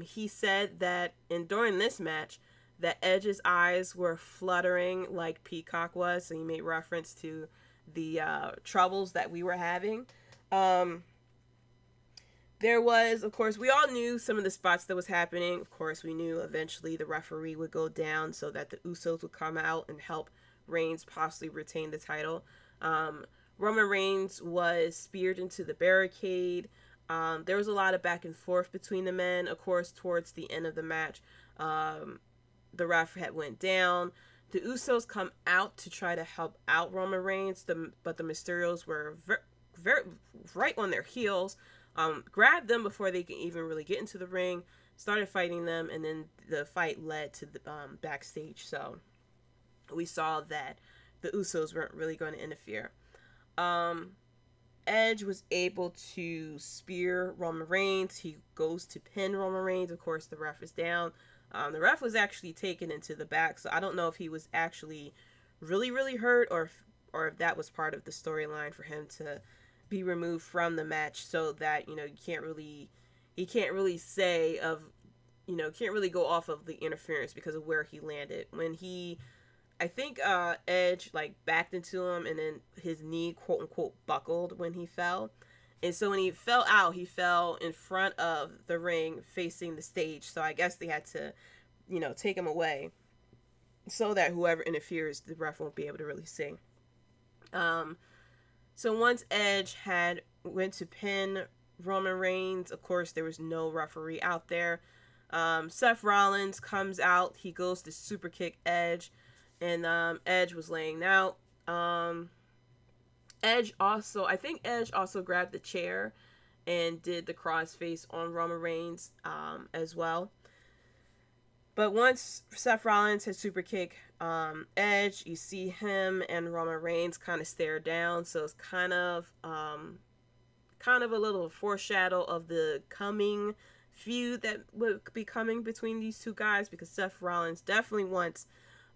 He said that during this match, that Edge's eyes were fluttering like Peacock was, so he made reference to the troubles that we were having. There was, of course, we all knew some of the spots that was happening. Of course, we knew eventually the referee would go down so that the Usos would come out and help Reigns possibly retain the title. Roman Reigns was speared into the barricade. There was a lot of back and forth between the men. Of course, towards the end of the match, the ref had went down. The Usos come out to try to help out Roman Reigns, but the Mysterios were very right on their heels. Grabbed them before they could even really get into the ring, started fighting them, and then the fight led to the backstage. So we saw that the Usos weren't really going to interfere. Edge was able to spear Roman Reigns. He goes to pin Roman Reigns. Of course, the ref is down. The ref was actually taken into the back, so I don't know if he was actually really, really hurt, or if that was part of the storyline for him to be removed from the match, so that he can't really say can't really go off of the interference because of where he landed. When I think Edge like backed into him, and then his knee quote unquote buckled when he fell. And so when he fell out, he fell in front of the ring facing the stage. So I guess they had to, take him away so that whoever interferes, the ref won't be able to really see. So once Edge went to pin Roman Reigns, of course, there was no referee out there. Seth Rollins comes out. He goes to super kick Edge, and Edge was laying out. Edge also grabbed the chair and did the crossface on Roman Reigns as well. But once Seth Rollins had super kick Edge, you see him and Roman Reigns kind of stare down. So it's kind of a little foreshadow of the coming feud that would be coming between these two guys, because Seth Rollins definitely wants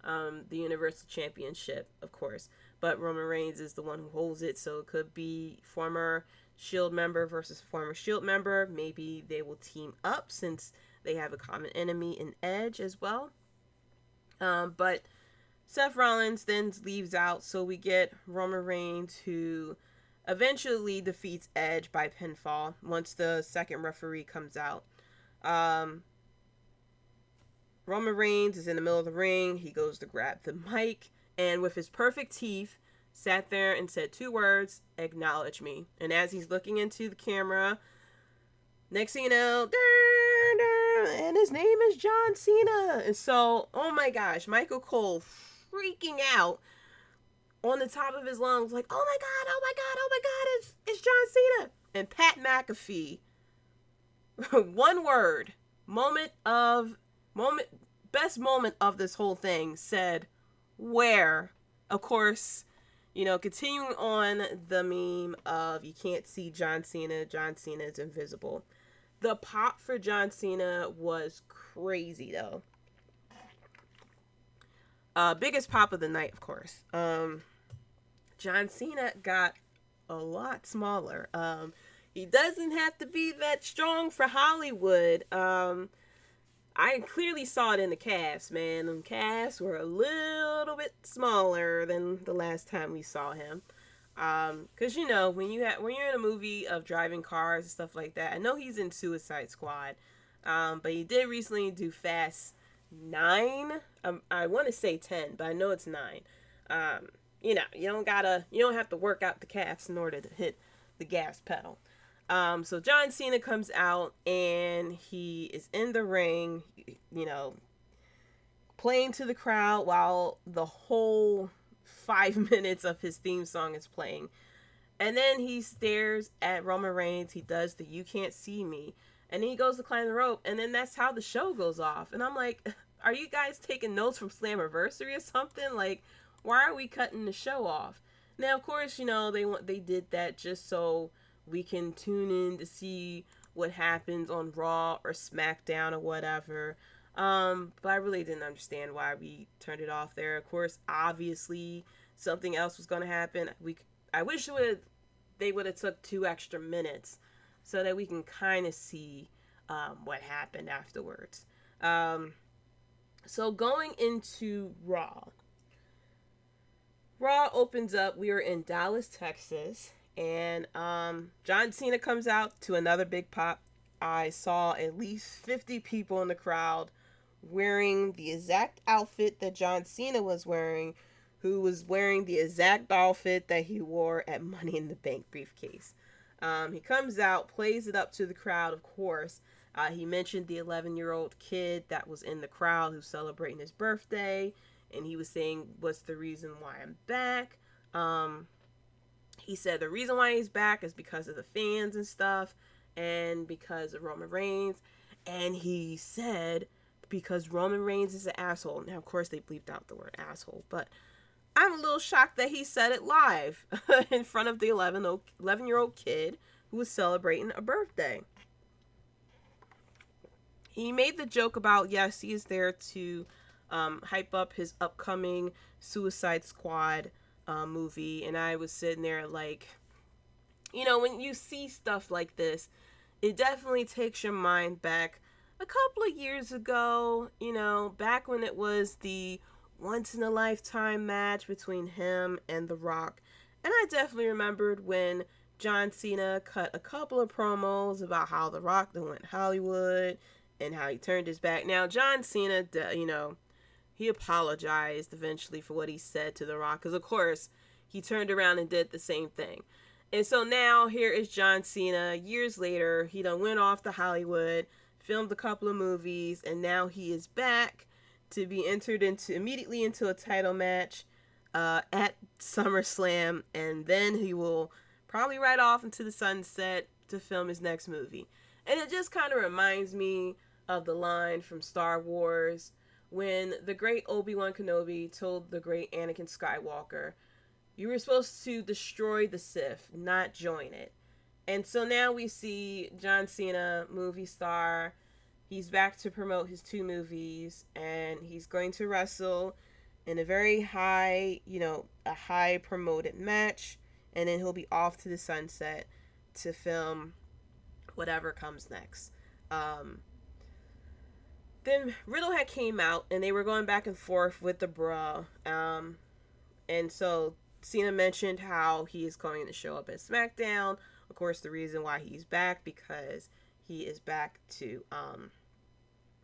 the Universal Championship, of course. But Roman Reigns is the one who holds it, so it could be former Shield member versus former Shield member. Maybe they will team up since they have a common enemy in Edge as well. But Seth Rollins then leaves out, so we get Roman Reigns, who eventually defeats Edge by pinfall once the second referee comes out. Roman Reigns is in the middle of the ring. He goes to grab the mic, and with his perfect teeth, sat there and said 2 words, "Acknowledge me." And as he's looking into the camera, next thing you know, and his name is John Cena. And so, oh my gosh, Michael Cole freaking out on the top of his lungs, like, oh my god, oh my god, oh my god, it's John Cena. And Pat McAfee, one word, best moment of this whole thing, said, "Where?" Of course, continuing on the meme of you can't see John Cena is invisible. The pop for John Cena was crazy, though. Biggest pop of the night, of course. John Cena got a lot smaller. He doesn't have to be that strong for Hollywood. I clearly saw it in the calves, man. The calves were a little bit smaller than the last time we saw him. Cause when you're in a movie of driving cars and stuff like that, I know he's in Suicide Squad, but he did recently do Fast 9. I want to say 10, but I know it's 9. You don't have to work out the calves in order to hit the gas pedal. So John Cena comes out and he is in the ring, playing to the crowd while the whole 5 minutes of his theme song is playing. And then he stares at Roman Reigns. He does the "you can't see me." And then he goes to climb the rope. And then that's how the show goes off. And I'm like, are you guys taking notes from Slammiversary or something? Like, why are we cutting the show off? Now, of course, they did that just so we can tune in to see what happens on Raw or Smackdown or whatever. But I really didn't understand why we turned it off there. Of course, obviously, something else was going to happen. I wish they would have took 2 extra minutes so that we can kind of see what happened afterwards. So going into Raw. Raw opens up. We are in Dallas, Texas. And John Cena comes out to another big pop. I saw at least 50 people in the crowd wearing the exact outfit that John Cena was wearing, who was wearing the exact outfit that he wore at Money in the Bank briefcase. He comes out, plays it up to the crowd, of course. He mentioned the 11-year-old kid that was in the crowd who's celebrating his birthday, and he was saying, what's the reason why I'm back? He said the reason why he's back is because of the fans and stuff, and because of Roman Reigns. And he said because Roman Reigns is an asshole. Now, of course, they bleeped out the word asshole, but I'm a little shocked that he said it live in front of the 11-year-old kid who was celebrating a birthday. He made the joke about, yes, he is there to hype up his upcoming Suicide Squad movie, and I was sitting there like, when you see stuff like this, it definitely takes your mind back a couple of years ago, back when it was the once-in-a-lifetime match between him and The Rock. And I definitely remembered when John Cena cut a couple of promos about how The Rock then went Hollywood and how he turned his back. Now, John Cena, he apologized eventually for what he said to The Rock, because of course he turned around and did the same thing. And so now here is John Cena years later. He done went off to Hollywood, filmed a couple of movies, and now he is back to be entered immediately into a title match at SummerSlam, and then he will probably ride off into the sunset to film his next movie. And it just kind of reminds me of the line from Star Wars when the great Obi-Wan Kenobi told the great Anakin Skywalker, you were supposed to destroy the Sith, not join it. And so now we see John Cena, movie star. He's back to promote his 2 movies, and he's going to wrestle in a very high, a high promoted match, and then he'll be off to the sunset. to film whatever comes next. Then Riddle had came out, and they were going back and forth with the bra. And so Cena mentioned how he is going to show up at Smackdown. Of course, the reason why he's back, because he is back to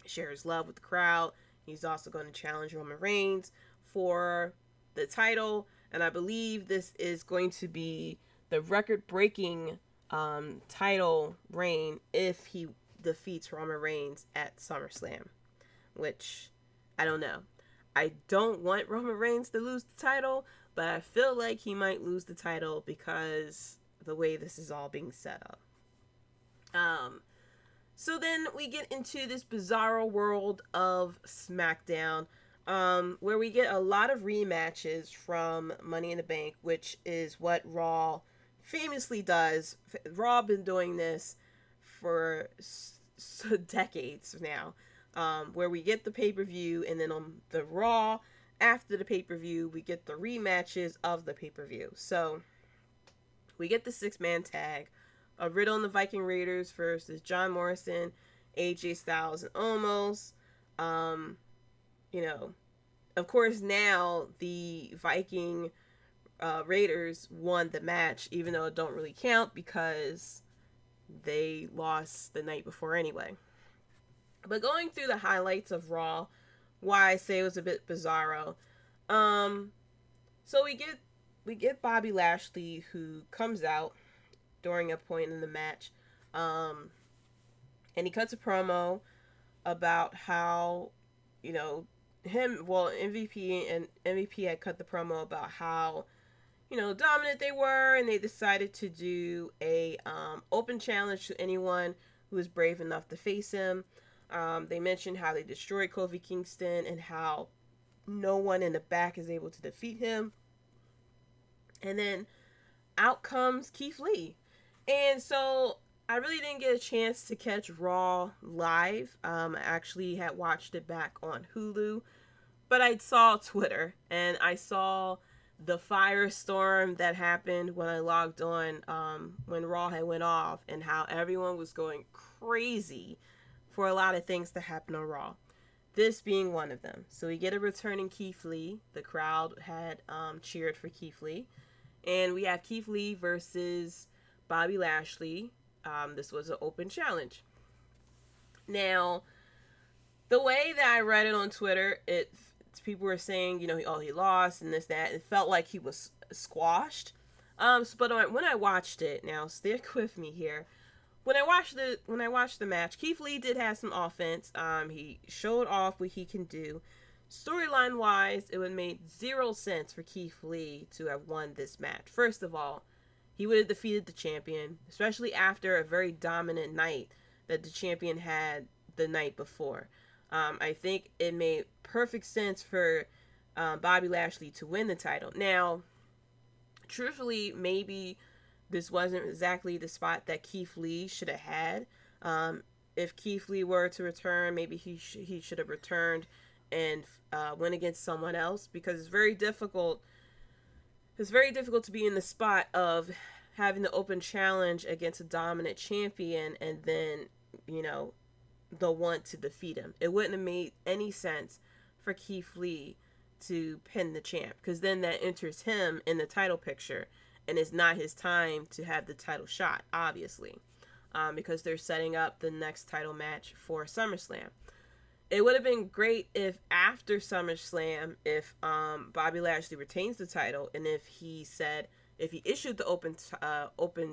share his love with the crowd. He's also going to challenge Roman Reigns for the title. And I believe this is going to be the record-breaking title reign if he defeats Roman Reigns at SummerSlam, which I don't know. I don't want Roman Reigns to lose the title, but I feel like he might lose the title because the way this is all being set up. So then we get into this bizarro world of SmackDown, where we get a lot of rematches from Money in the Bank, which is what Raw famously does. Raw been doing this for decades now, where we get the pay-per-view, and then on the Raw after the pay-per-view, we get the rematches of the pay-per-view. So we get the 6-man tag of Riddle and the Viking Raiders versus John Morrison, AJ Styles, and Omos. Of course, now the Viking Raiders won the match, even though it don't really count because they lost the night before anyway. But going through the highlights of Raw, why I say it was a bit bizarro. So we get Bobby Lashley, who comes out during a point in the match, and he cuts a promo about how, MVP had cut the promo about how, dominant they were, and they decided to do a open challenge to anyone who was brave enough to face him. They mentioned how they destroyed Kofi Kingston and how no one in the back is able to defeat him. And then out comes Keith Lee. And so I really didn't get a chance to catch Raw live. I actually had watched it back on Hulu. But I saw Twitter, and I saw the firestorm that happened when I logged on when Raw had went off, and how everyone was going crazy for a lot of things to happen on Raw. This being one of them. So we get a returning Keith Lee. The crowd had cheered for Keith Lee. And we have Keith Lee versus Bobby Lashley. This was an open challenge. Now, the way that I read it on Twitter, people were saying, he lost and this, that. It felt like he was squashed. But when I watched it, now stick with me here. When I watched the match, Keith Lee did have some offense. He showed off what he can do. Storyline wise, it would make zero sense for Keith Lee to have won this match. First of all, he would have defeated the champion, especially after a very dominant night that the champion had the night before. I think it made perfect sense for Bobby Lashley to win the title. Now, truthfully, maybe this wasn't exactly the spot that Keith Lee should have had. If Keith Lee were to return, maybe he should have returned and went against someone else, because it's very difficult. It's very difficult to be in the spot of having the open challenge against a dominant champion and then, the want to defeat him. It wouldn't have made any sense for Keith Lee to pin the champ, because then that enters him in the title picture, and it's not his time to have the title shot, obviously, because they're setting up the next title match for SummerSlam. It would have been great if after SummerSlam, if Bobby Lashley retains the title, and if he issued the open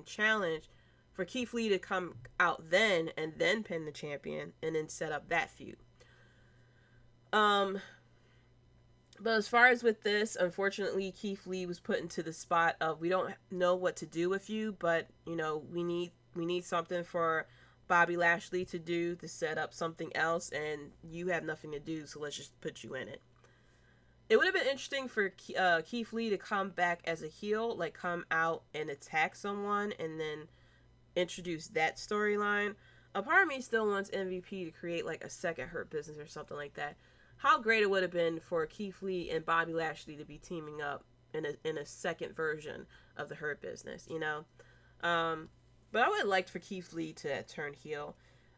challenge for Keith Lee to come out then and then pin the champion and then set up that feud. But as far as with this, unfortunately, Keith Lee was put into the spot of, we don't know what to do with you, but we need something for Bobby Lashley to do to set up something else, and you have nothing to do, so let's just put you in it. It would have been interesting for Keith Lee to come back as a heel, like come out and attack someone and then introduce that storyline. A part of me still wants MVP to create like a second Hurt Business or something like that. How great it would have been for Keith Lee and Bobby Lashley to be teaming up in a second version of the Hurt Business, But I would have liked for Keith Lee to turn heel.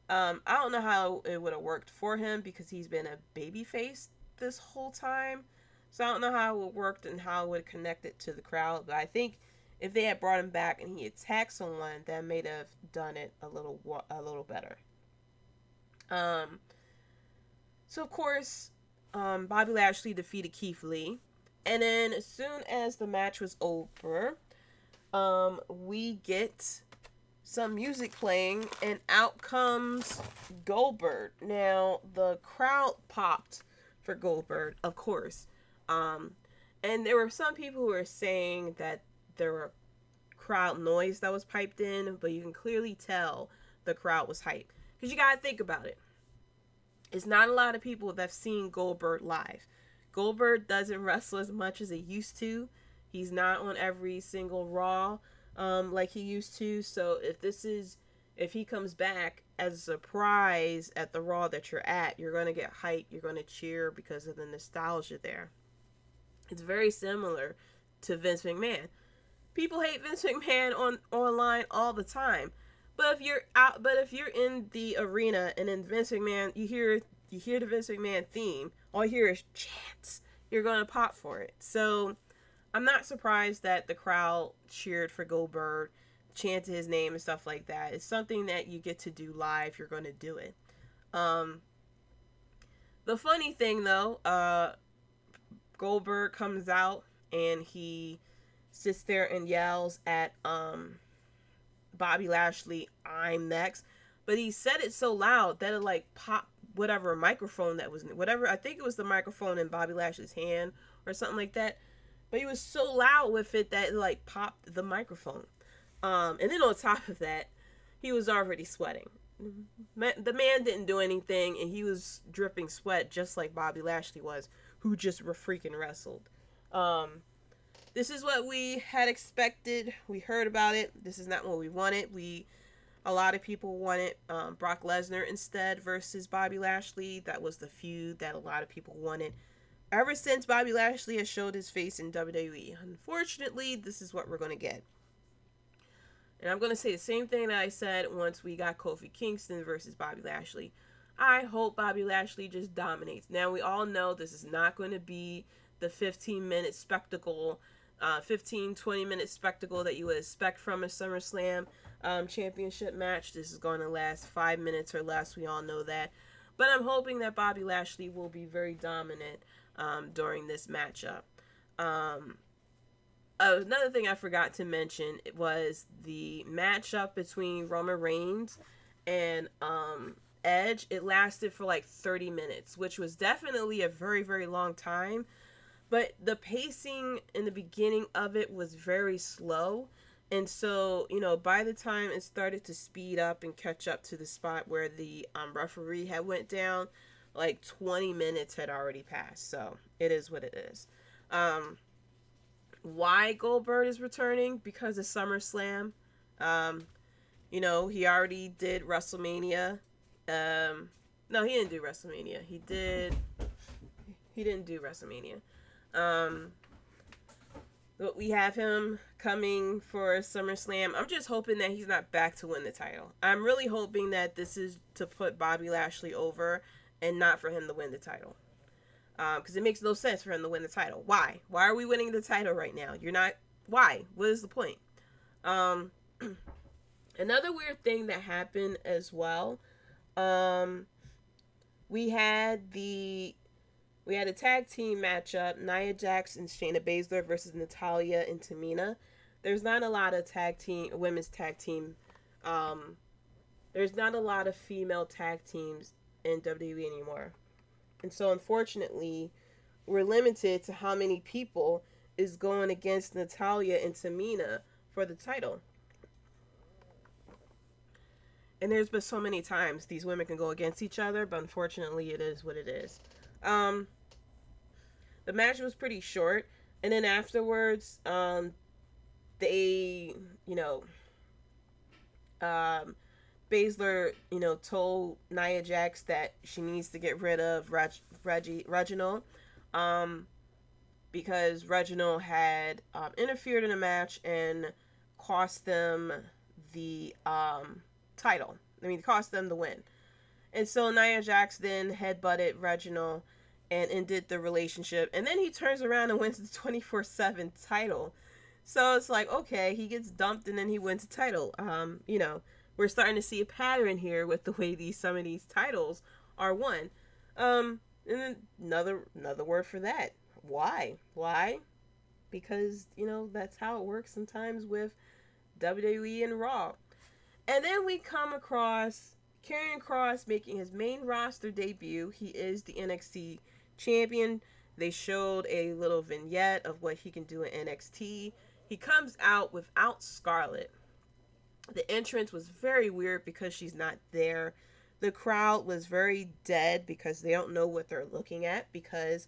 I don't know how it would have worked for him because he's been a babyface this whole time. So I don't know how it would worked and how it would connect it to the crowd. But I think if they had brought him back and he attacked someone, that may have done it a little better. So of course, Bobby Lashley defeated Keith Lee, and then as soon as the match was over, we get some music playing, and out comes Goldberg. Now the crowd popped for Goldberg, of course, and there were some people who were saying that there were crowd noise that was piped in, but you can clearly tell the crowd was hyped because you gotta think about it. It's not a lot of people that have seen Goldberg live. Goldberg doesn't wrestle as much as he used to. He's not on every single Raw like he used to. So if he comes back as a surprise at the Raw that you're at, you're going to get hyped. You're going to cheer because of the nostalgia there. It's very similar to Vince McMahon. People hate Vince McMahon online all the time. But if you're in the arena and in Vince McMahon, you hear the Vince McMahon theme, all you hear is chants. You're gonna pop for it. So I'm not surprised that the crowd cheered for Goldberg, chanted his name and stuff like that. It's something that you get to do live. You're gonna do it. The funny thing though, Goldberg comes out and he sits there and yells at Bobby Lashley, "I'm next," but he said it so loud that it like popped whatever microphone that was, whatever, I think it was the microphone in Bobby Lashley's hand or something like that, but he was so loud with it that it like popped the microphone. And then on top of that, he was already sweating. The man didn't do anything, and he was dripping sweat just like Bobby Lashley was, who just freaking wrestled. This is what we had expected. We heard about it. This is not what we wanted. A lot of people wanted Brock Lesnar instead versus Bobby Lashley. That was the feud that a lot of people wanted ever since Bobby Lashley has showed his face in WWE. Unfortunately, this is what we're going to get. And I'm going to say the same thing that I said once we got Kofi Kingston versus Bobby Lashley. I hope Bobby Lashley just dominates. Now, we all know this is not going to be the 15-minute spectacle, 20-minute spectacle that you would expect from a SummerSlam championship match. This is going to last 5 minutes or less. We all know that. But I'm hoping that Bobby Lashley will be very dominant during this matchup. Another thing I forgot to mention was the matchup between Roman Reigns and Edge. It lasted for like 30 minutes, which was definitely a very, very long time. But the pacing in the beginning of it was very slow. And so, by the time it started to speed up and catch up to the spot where the referee had went down, like 20 minutes had already passed. So it is what it is. Why Goldberg is returning? Because of SummerSlam. He already did WrestleMania. No, he didn't do WrestleMania. He didn't do WrestleMania. But we have him coming for SummerSlam. I'm just hoping that he's not back to win the title. I'm really hoping that this is to put Bobby Lashley over and not for him to win the title. Because it makes no sense for him to win the title. Why? Why are we winning the title right now? You're not. Why? What is the point? Another weird thing that happened as well. We had a tag team matchup, Nia Jax and Shayna Baszler versus Natalya and Tamina. There's not a lot of women's tag team. There's not a lot of female tag teams in WWE anymore. And so, unfortunately, we're limited to how many people is going against Natalya and Tamina for the title. And there's been so many times these women can go against each other, but unfortunately, it is what it is. The match was pretty short, and then afterwards, Baszler, told Nia Jax that she needs to get rid of Reginald, because Reginald had interfered in a match and cost them the title. I mean, it cost them the win. And so Nia Jax then headbutted Reginald and ended the relationship. And then he turns around and wins the 24/7 title. So it's like, okay, he gets dumped and then he wins the title. We're starting to see a pattern here with the way some of these titles are won. And then another word for that. Why? Because, that's how it works sometimes with WWE and Raw. And then we come across Karrion Kross making his main roster debut. He is the NXT champion. They showed a little vignette of what he can do in NXT. He comes out without Scarlett. The entrance was very weird because she's not there. The crowd was very dead because they don't know what they're looking at. Because,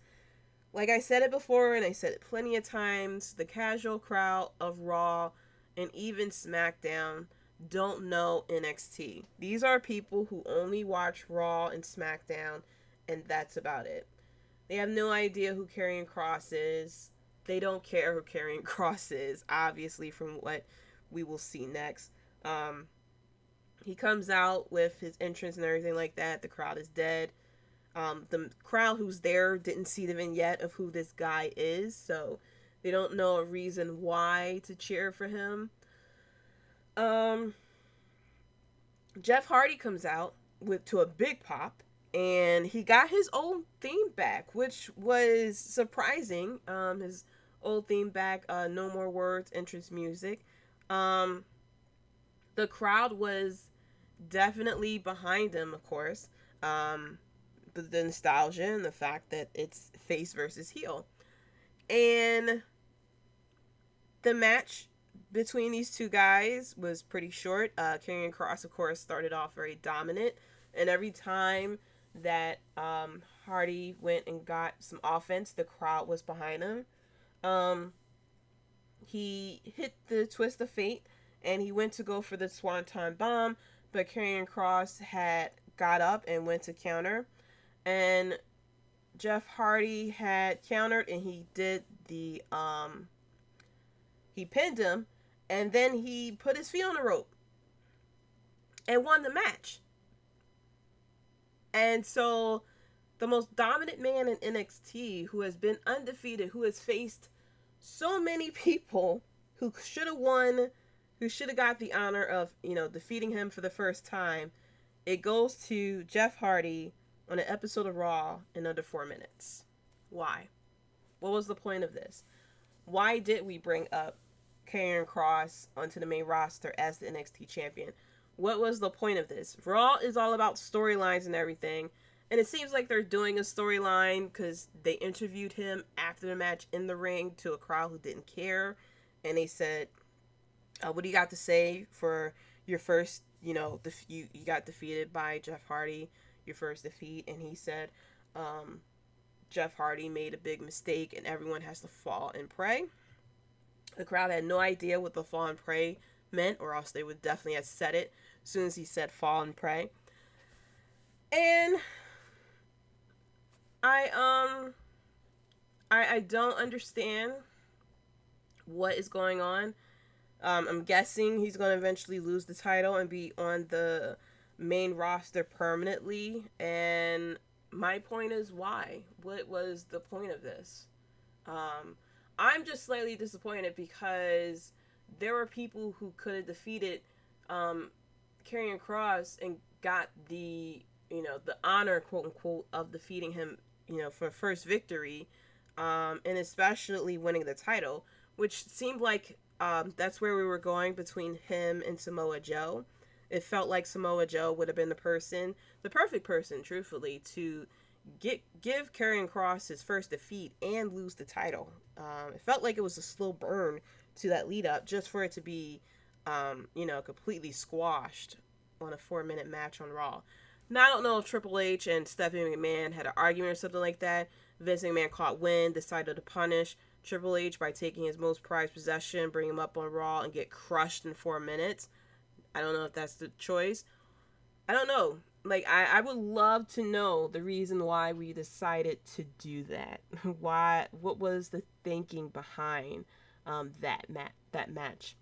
like I said it before, and I said it plenty of times, the casual crowd of Raw and even SmackDown don't know NXT. These are people who only watch Raw and SmackDown, and that's about it. They have no idea who Karrion Kross is. They don't care who Karrion Kross is, obviously, from what we will see next. He comes out with his entrance and everything like that. The crowd is dead. The crowd who's there didn't see the vignette of who this guy is, so they don't know a reason why to cheer for him. Jeff Hardy comes out to a big pop, and he got his old theme back, which was surprising. His old theme back, No More Words, entrance music. The crowd was definitely behind him, of course. But the nostalgia and the fact that it's face versus heel. And the match between these two guys was pretty short. Karrion Kross, of course, started off very dominant. And every time that Hardy went and got some offense, the crowd was behind him. He hit the twist of fate, and he went to go for the Swanton Bomb, but Karrion Kross had got up and went to counter. And Jeff Hardy had countered, and he did the, he pinned him, and then he put his feet on the rope and won the match. And so the most dominant man in NXT, who has been undefeated, who has faced so many people who should have won, who should have got the honor of, defeating him for the first time, it goes to Jeff Hardy on an episode of Raw in under 4 minutes. Why? What was the point of this? Why did we bring up Karrion Kross onto the main roster as the NXT champion? What was the point of this? Raw is all about storylines and everything, and it seems like they're doing a storyline because they interviewed him after the match in the ring to a crowd who didn't care, and they said, what do you got to say for your first, you got defeated by Jeff Hardy, your first defeat? And he said, Jeff Hardy made a big mistake and everyone has to fall and pray. The crowd had no idea what the fall and pray meant, or else they would definitely have said it as soon as he said fall and pray. And I don't understand what is going on. I'm guessing he's going to eventually lose the title and be on the main roster permanently. And my point is, why? What was the point of this? I'm just slightly disappointed because there were people who could have defeated Karrion Kross and got the honor, quote unquote, of defeating him, for first victory, and especially winning the title, which seemed like that's where we were going between him and Samoa Joe. It felt like Samoa Joe would have been the perfect person, truthfully, to give Karrion Kross his first defeat and lose the title. It felt like it was a slow burn to that lead up, just for it to be, completely squashed on a 4-minute match on Raw. Now, I don't know if Triple H and Stephanie McMahon had an argument or something like that. Vince McMahon caught wind, decided to punish Triple H by taking his most prized possession, bring him up on Raw, and get crushed in 4 minutes. I don't know if that's the choice. I don't know. I would love to know the reason why we decided to do that. What was the thinking behind that match?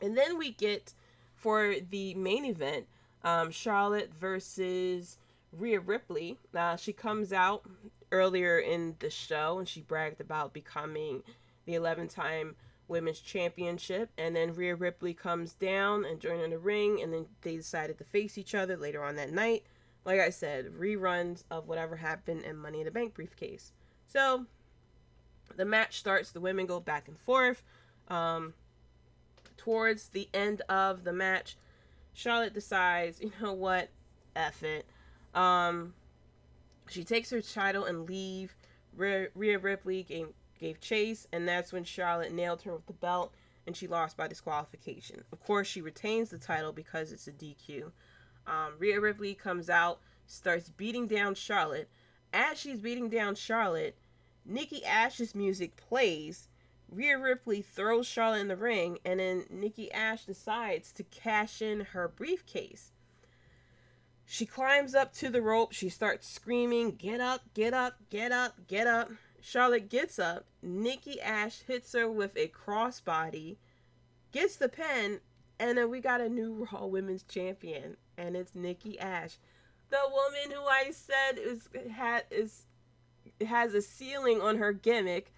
And then we get for the main event, Charlotte versus Rhea Ripley. She comes out earlier in the show and she bragged about becoming the 11-time women's championship, and then Rhea Ripley comes down and joining the ring, and then they decided to face each other later on that night. Like I said, reruns of whatever happened in Money in the Bank briefcase. So the match starts, the women go back and forth. Towards the end of the match, Charlotte decides, you know what, F it. She takes her title and leave. Rhea Ripley gave chase, and that's when Charlotte nailed her with the belt, and she lost by disqualification. Of course, she retains the title because it's a DQ. Rhea Ripley comes out, starts beating down Charlotte. As she's beating down Charlotte, Nikki A.S.H's music plays. Rhea Ripley throws Charlotte in the ring, and then Nikki A.S.H decides to cash in her briefcase. She climbs up to the rope. She starts screaming, "Get up, get up, get up, get up." Charlotte gets up. Nikki A.S.H hits her with a crossbody, gets the pin, and then we got a new Raw Women's Champion, and it's Nikki A.S.H. The woman who I said has a ceiling on her gimmick.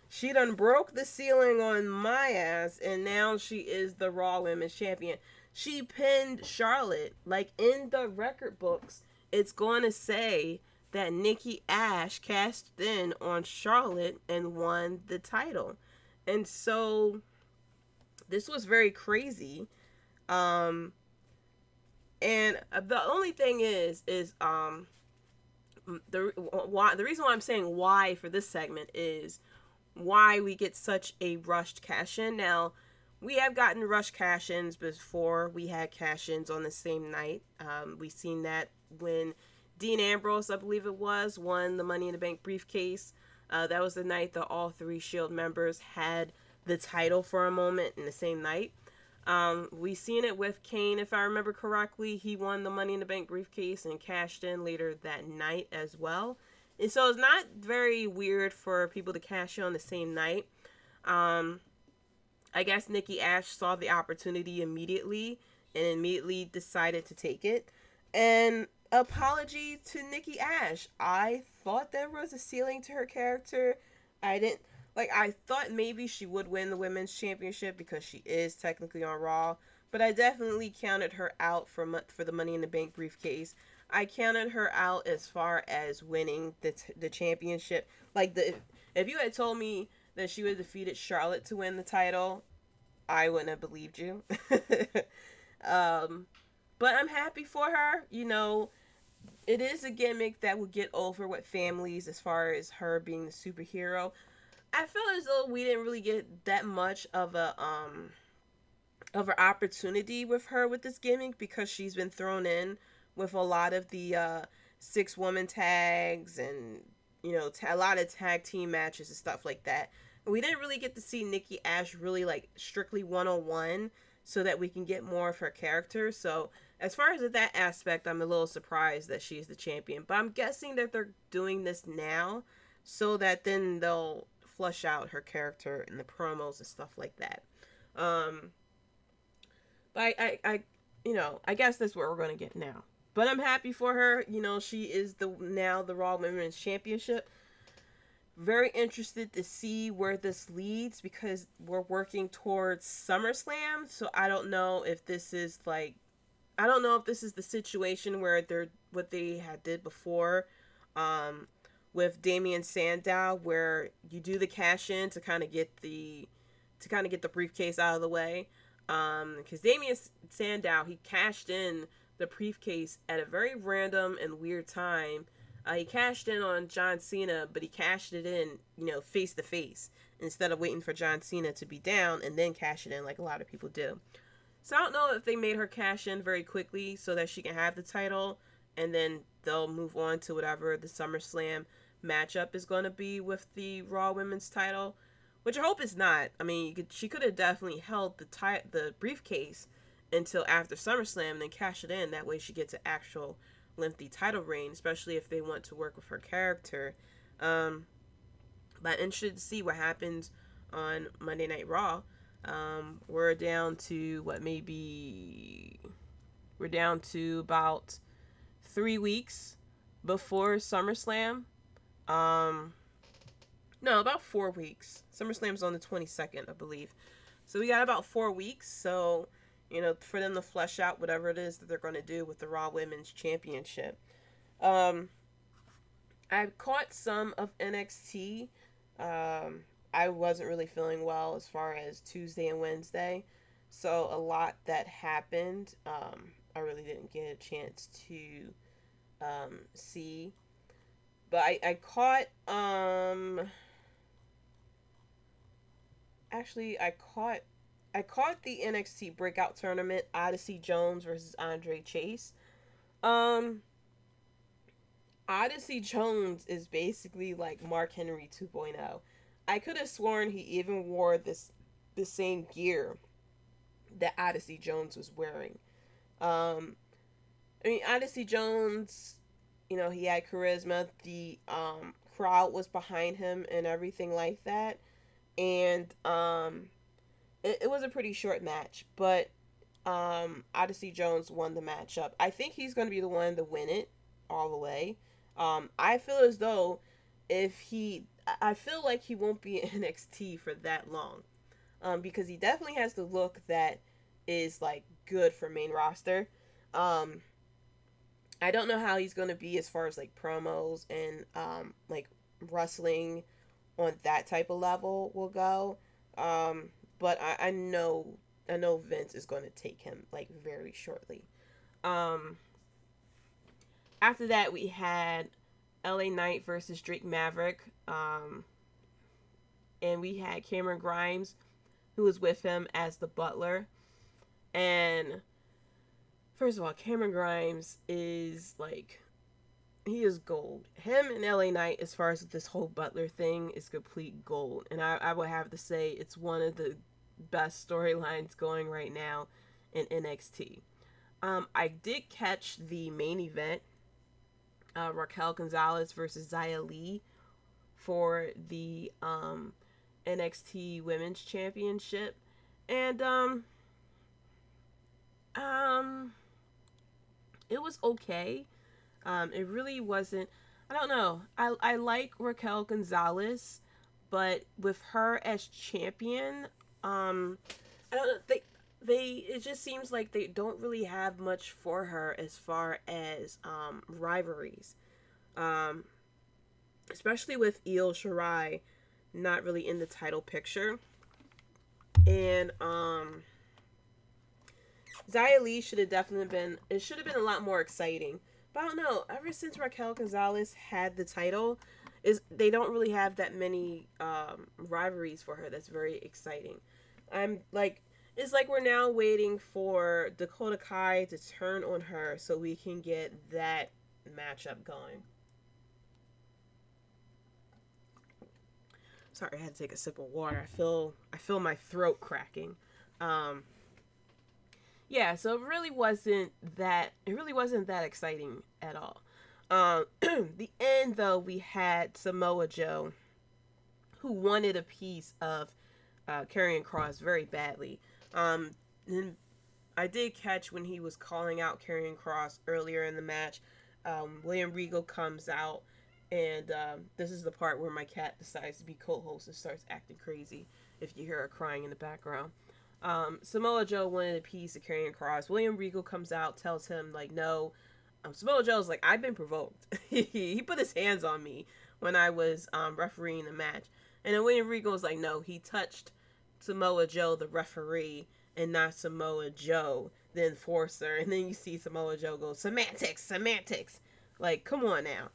She done broke the ceiling on my ass, and now she is the Raw Women's Champion. She pinned Charlotte. Like, in the record books, it's going to say that Nikki A.S.H cashed in on Charlotte and won the title. And so, this was very crazy. And the only thing is the reason why I'm saying why for this segment is why we get such a rushed cash-in. Now, we have gotten rushed cash-ins before. We had cash-ins on the same night. We've seen that when Dean Ambrose, I believe it was, won the Money in the Bank briefcase. That was the night that all three Shield members had the title for a moment in the same night. We seen it with Kane, if I remember correctly. He won the Money in the Bank briefcase and cashed in later that night as well. And so it's not very weird for people to cash in on the same night. I guess Nikki A.S.H saw the opportunity immediately and immediately decided to take it. And apology to Nikki A.S.H. I thought there was a ceiling to her character. I thought maybe she would win the women's championship because she is technically on Raw, but I definitely counted her out for the Money in the Bank briefcase. I counted her out as far as winning the championship. If you had told me that she would have defeated Charlotte to win the title, I wouldn't have believed you. But I'm happy for her. You know, it is a gimmick that will get over with families as far as her being the superhero. I feel as though we didn't really get that much of an opportunity with her with this gimmick because she's been thrown in with a lot of the 6-woman tags and, you know, a lot of tag team matches and stuff like that. And we didn't really get to see Nikki A.S.H really like strictly one-on-one so that we can get more of her character. So as far as that aspect, I'm a little surprised that she's the champion. But I'm guessing that they're doing this now so that then they'll flush out her character in the promos and stuff like that. But I guess that's what we're going to get now. But I'm happy for her. You know, she is now the Raw Women's Championship. Very interested to see where this leads because we're working towards SummerSlam. So I don't know if this is the situation where they're what they had did before, with Damien Sandow, where you do the cash in to kind of get the briefcase out of the way. Because Damien Sandow, he cashed in the briefcase at a very random and weird time. He cashed in on John Cena, but he cashed it in, you know, face to face instead of waiting for John Cena to be down and then cash it in like a lot of people do. So I don't know if they made her cash in very quickly so that she can have the title and then they'll move on to whatever the SummerSlam matchup is going to be with the Raw Women's title, which I hope is not. I mean, she could have definitely held the briefcase until after SummerSlam and then cash it in. That way she gets an actual lengthy title reign, especially if they want to work with her character. But I'm interested to see what happens on Monday Night Raw. We're down to we're down to about 3 weeks before Summerslam. No, about 4 weeks. SummerSlam's on the 22nd, I believe. So we got about 4 weeks. So, for them to flesh out whatever it is that they're going to do with the Raw Women's Championship. I caught some of NXT. I wasn't really feeling well as far as Tuesday and Wednesday. So a lot that happened, I really didn't get a chance to see. But I caught, actually, I caught the NXT Breakout Tournament, Odyssey Jones versus Andre Chase. Odyssey Jones is basically like Mark Henry 2.0. I could have sworn he even wore the same gear that Odyssey Jones was wearing. Odyssey Jones, he had charisma. The crowd was behind him and everything like that. And it was a pretty short match, but Odyssey Jones won the matchup. I think he's going to be the one to win it all the way. I feel as though I feel like he won't be in NXT for that long, because he definitely has the look that is like good for main roster. I don't know how he's going to be as far as like promos and like wrestling on that type of level will go. But I know Vince is going to take him like very shortly. After that, we had LA Knight versus Drake Maverick. And we had Cameron Grimes, who was with him as the butler. And first of all, Cameron Grimes is like, he is gold. Him and LA Knight, as far as this whole butler thing, is complete gold. And I would have to say it's one of the best storylines going right now in NXT. I did catch the main event, Raquel Gonzalez versus Xia Li for the NXT Women's Championship. And it was okay. It really wasn't, I don't know. I like Raquel Gonzalez, but with her as champion, I don't know, it just seems like they don't really have much for her as far as rivalries. Especially with Io Shirai not really in the title picture. And Xia Li should have definitely been, it should have been a lot more exciting. But I don't know, ever since Raquel Gonzalez had the title, they don't really have that many rivalries for her that's very exciting. It's like we're now waiting for Dakota Kai to turn on her so we can get that matchup going. Sorry, I had to take a sip of water. I feel my throat cracking. Yeah, so it really wasn't that exciting at all. The end though, we had Samoa Joe, who wanted a piece of Karrion Kross very badly. And I did catch when he was calling out Karrion Kross earlier in the match. William Regal comes out, and this is the part where my cat decides to be co-host and starts acting crazy if you hear her crying in the background. Samoa Joe wanted a piece of Karrion Kross. William Regal comes out, tells him, like, no. Samoa Joe's like, I've been provoked. He put his hands on me when I was refereeing the match. And then William Regal was like, no, he touched Samoa Joe, the referee, and not Samoa Joe, the enforcer. And then you see Samoa Joe go, semantics. Like, come on now.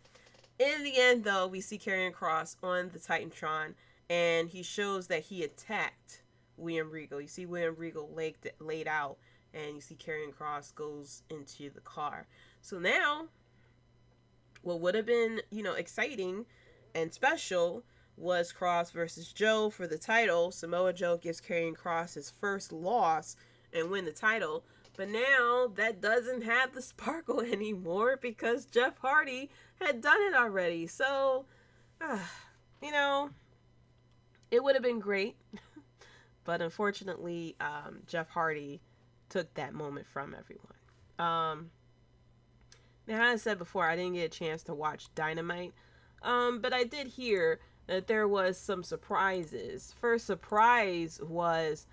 In the end, though, we see Karrion Kross on the Titantron, and he shows that he attacked William Regal. You see William Regal laid out, and you see Karrion Kross goes into the car. So now, what would have been, exciting and special was Kross versus Joe for the title. Samoa Joe gives Karrion Kross his first loss and win the title. But now that doesn't have the sparkle anymore because Jeff Hardy had done it already. So, it would have been great. But unfortunately, Jeff Hardy took that moment from everyone. Now, as I said before, I didn't get a chance to watch Dynamite, but I did hear that there was some surprises. First surprise was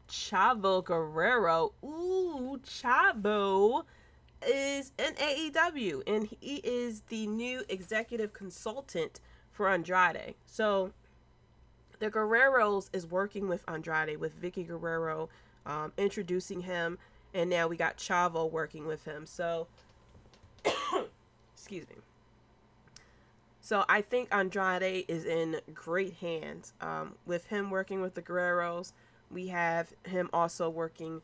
Chavo Guerrero. Ooh, Chavo is in AEW, and he is the new executive consultant for Andrade. So the Guerreros is working with Andrade, with Vicky Guerrero, introducing him, and now we got Chavo working with him. So, excuse me. So I think Andrade is in great hands. With him working with the Guerreros, we have him also working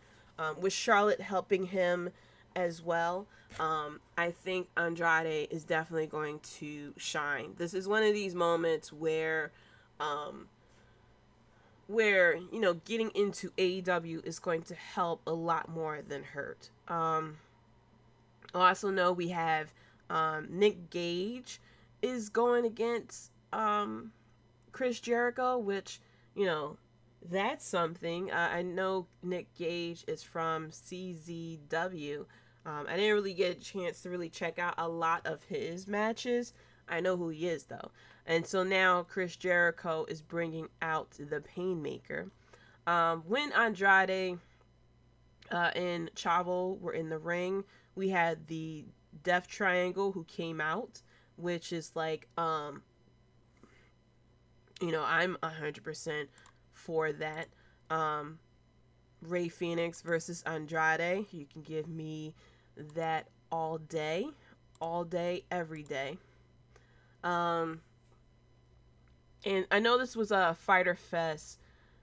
with Charlotte, helping him as well. I think Andrade is definitely going to shine. This is one of these moments where getting into AEW is going to help a lot more than hurt. I also know we have Nick Gage is going against Chris Jericho, which, that's something. I know Nick Gage is from CZW. I didn't really get a chance to really check out a lot of his matches. I know who he is, though. And so now Chris Jericho is bringing out the Painmaker. When Andrade and Chavo were in the ring, we had the Death Triangle who came out, which is like, I'm 100% for that. Rey Fenix versus Andrade. You can give me that all day, every day. And I know this was a Fyter Fest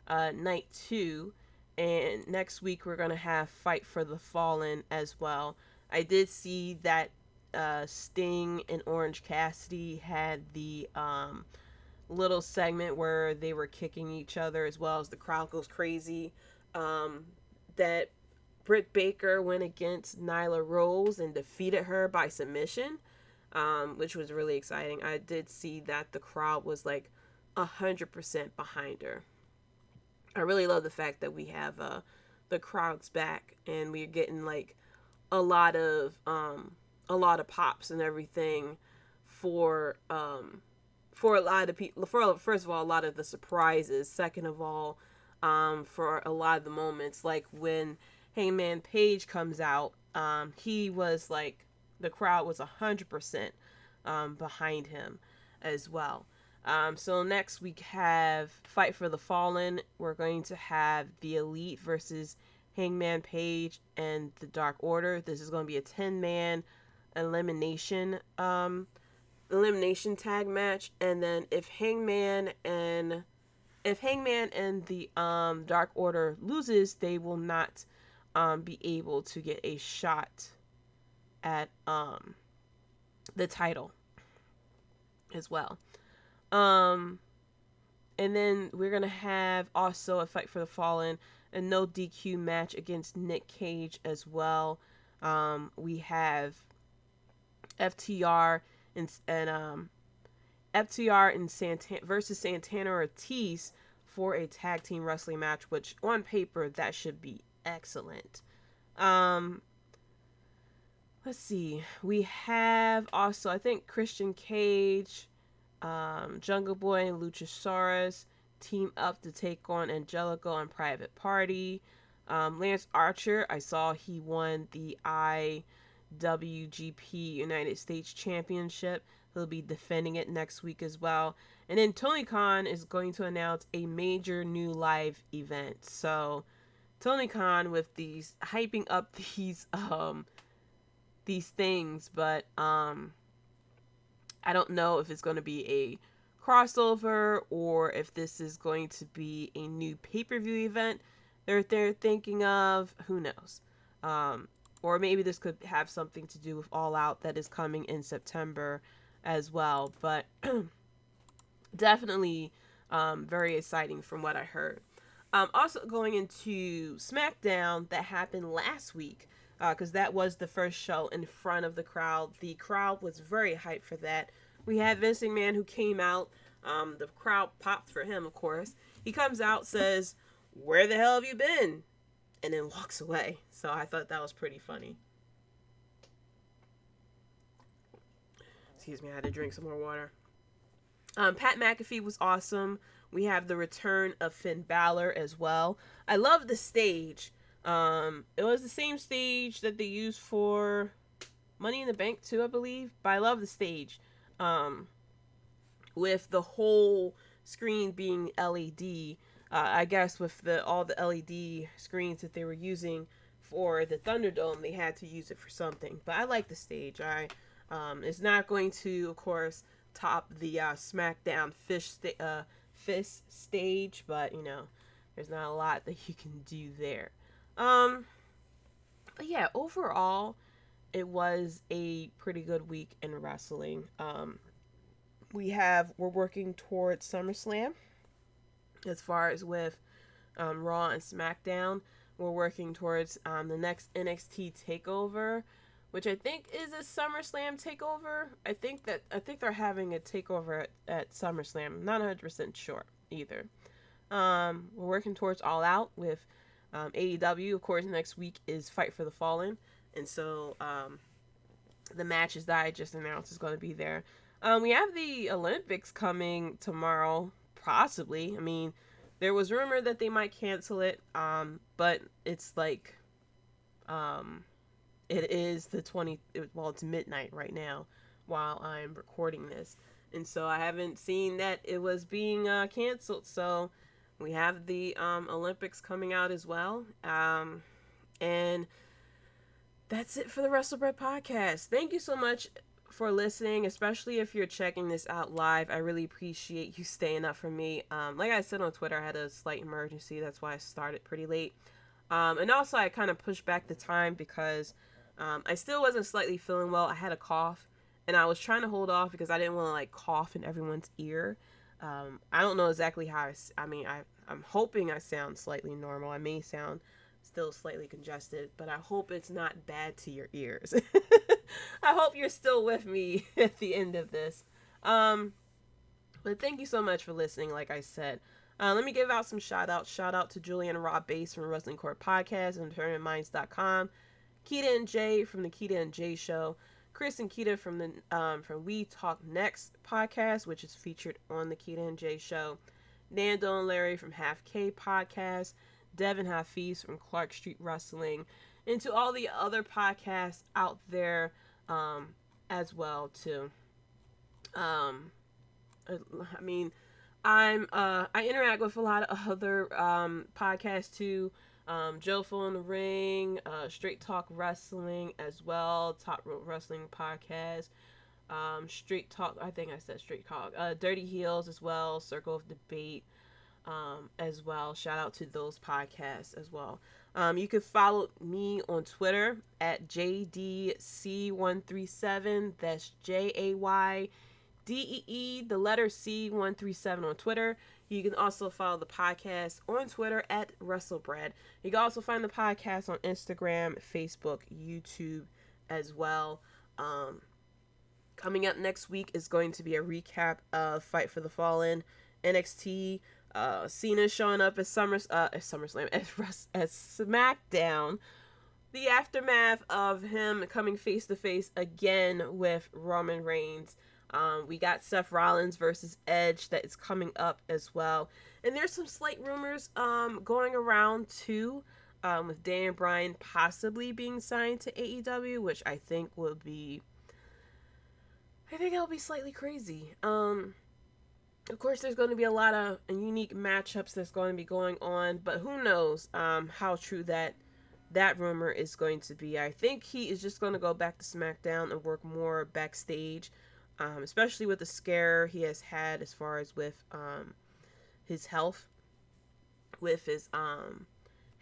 night 2, and next week we're gonna have Fight for the Fallen as well. I did see that Sting and Orange Cassidy had the little segment where they were kicking each other as well as the crowd goes crazy. That Britt Baker went against Nyla Rose and defeated her by submission, which was really exciting. I did see that the crowd was like 100% behind her. I really love the fact that we have the crowds back and we're getting like a lot of pops and everything for a lot of people. First of all, a lot of the surprises. Second of all, for a lot of the moments, like when Hangman Page comes out, he was like, the crowd was 100% behind him as well. So next we have Fight for the Fallen. We're going to have the Elite versus Hangman Page and the Dark Order. This is going to be a 10-man elimination tag match. And then if Hangman and the Dark Order loses, they will not be able to get a shot at the title as well. And then we're gonna have also a Fight for the Fallen, a no DQ match against Nick Cage as well. We have FTR and Santana versus Santana Ortiz for a tag team wrestling match, which on paper that should be excellent. Let's see. We have also, I think, Christian Cage, Jungle Boy and Luchasaurus team up to take on Angelico and Private Party. Lance Archer, I saw he won the IWGP United States Championship. He'll be defending it next week as well. And then Tony Khan is going to announce a major new live event. So Tony Khan with these hyping up these things, but I don't know if it's going to be a crossover or if this is going to be a new pay-per-view event they're thinking of. Who knows? Or maybe this could have something to do with All Out that is coming in September as well. But definitely very exciting from what I heard. Also going into Smackdown that happened last week, because that was the first show in front of the crowd. The crowd was very hyped for that. We had Vince McMahon who came out. The crowd popped for him, of course. He comes out, says, where the hell have you been? And then walks away. So I thought that was pretty funny. Excuse me, I had to drink some more water. Pat McAfee was awesome. We have the return of Finn Balor as well. I love the stage. It was the same stage that they used for Money in the Bank too, I believe. But I love the stage. With the whole screen being LED. I guess with all the LED screens that they were using for the Thunderdome, they had to use it for something. But I like the stage. It's not going to, of course, top the Smackdown Fist stage, but you know, there's not a lot that you can do there. But yeah, overall, it was a pretty good week in wrestling. We're working towards SummerSlam. As far as with Raw and SmackDown, we're working towards the next NXT takeover, which I think is a SummerSlam takeover. I think they're having a takeover at SummerSlam. I'm not 100% sure either. We're working towards All Out with AEW. Of course, next week is Fight for the Fallen, and so the matches that I just announced is going to be there. We have the Olympics coming tomorrow, possibly. I mean, there was rumor that they might cancel it, but it's like, it is it's midnight right now while I'm recording this. And so I haven't seen that it was being canceled. So we have the Olympics coming out as well. And that's it for the WrestleBread podcast. Thank you so much for listening, especially if you're checking this out live. I really appreciate you staying up for me. Like I said on Twitter, I had a slight emergency. That's why I started pretty late. And also I kind of pushed back the time because I still wasn't slightly feeling well. I had a cough and I was trying to hold off because I didn't want to like cough in everyone's ear. I don't know exactly how I'm hoping I sound slightly normal. I may sound still slightly congested, but I hope it's not bad to your ears. I hope you're still with me at the end of this. But thank you so much for listening, like I said. Let me give out some shout outs. Shout out to Julian and Rob Bass from Wrestling Court Podcast and TournamentMinds.com. Keita and Jay from the Keita and Jay Show. Chris and Keita from We Talk Next podcast, which is featured on the Keita and Jay Show. Nando and Larry from Half K Podcast. Devin Hafiz from Clark Street Wrestling. And to all the other podcasts out there as well too. I mean, I interact with a lot of other podcasts too. Joe in the Ring, Straight Talk Wrestling as well, Top Rope Wrestling Podcast, Straight Talk, I think I said Straight Talk, Dirty Heels as well, Circle of Debate as well. Shout out to those podcasts as well. You can follow me on Twitter at JDC137. That's JAYDEE, the letter C137 on Twitter. You can also follow the podcast on Twitter at WrestleBread. You can also find the podcast on Instagram, Facebook, YouTube as well. Coming up next week is going to be a recap of Fight for the Fallen, NXT, Cena showing up at SummerSlam, at SmackDown, the aftermath of him coming face to face again with Roman Reigns. We got Seth Rollins versus Edge that is coming up as well. And there's some slight rumors going around too, with Daniel Bryan possibly being signed to AEW, which I think it'll be slightly crazy. Of course, there's going to be a lot of unique matchups that's going to be going on, but who knows how true that rumor is going to be. I think he is just going to go back to SmackDown and work more backstage, especially with the scare he has had as far as with his health, with his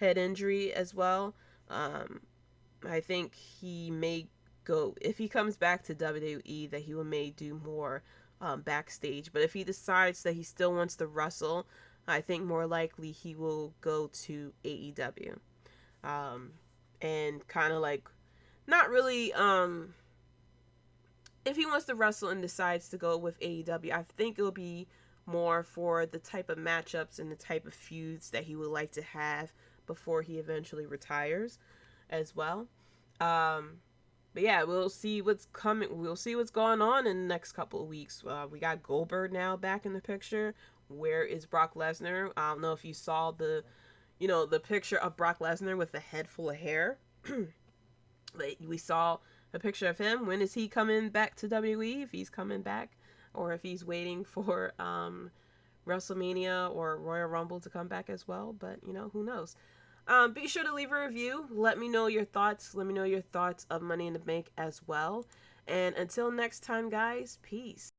head injury as well. I think he may go, if he comes back to WWE, that he may do more backstage. But if he decides that he still wants to wrestle, I think more likely he will go to AEW. And kind of like, not really, if he wants to wrestle and decides to go with AEW, I think it'll be more for the type of matchups and the type of feuds that he would like to have before he eventually retires as well. But yeah, we'll see what's coming. We'll see what's going on in the next couple of weeks. We got Goldberg now back in the picture. Where is Brock Lesnar? I don't know if you saw the picture of Brock Lesnar with a head full of hair. We saw a picture of him. When is he coming back to WWE? If he's coming back, or if he's waiting for WrestleMania or Royal Rumble to come back as well. But who knows? Be sure to leave a review. Let me know your thoughts. Let me know your thoughts of Money in the Bank as well. And until next time, guys, peace.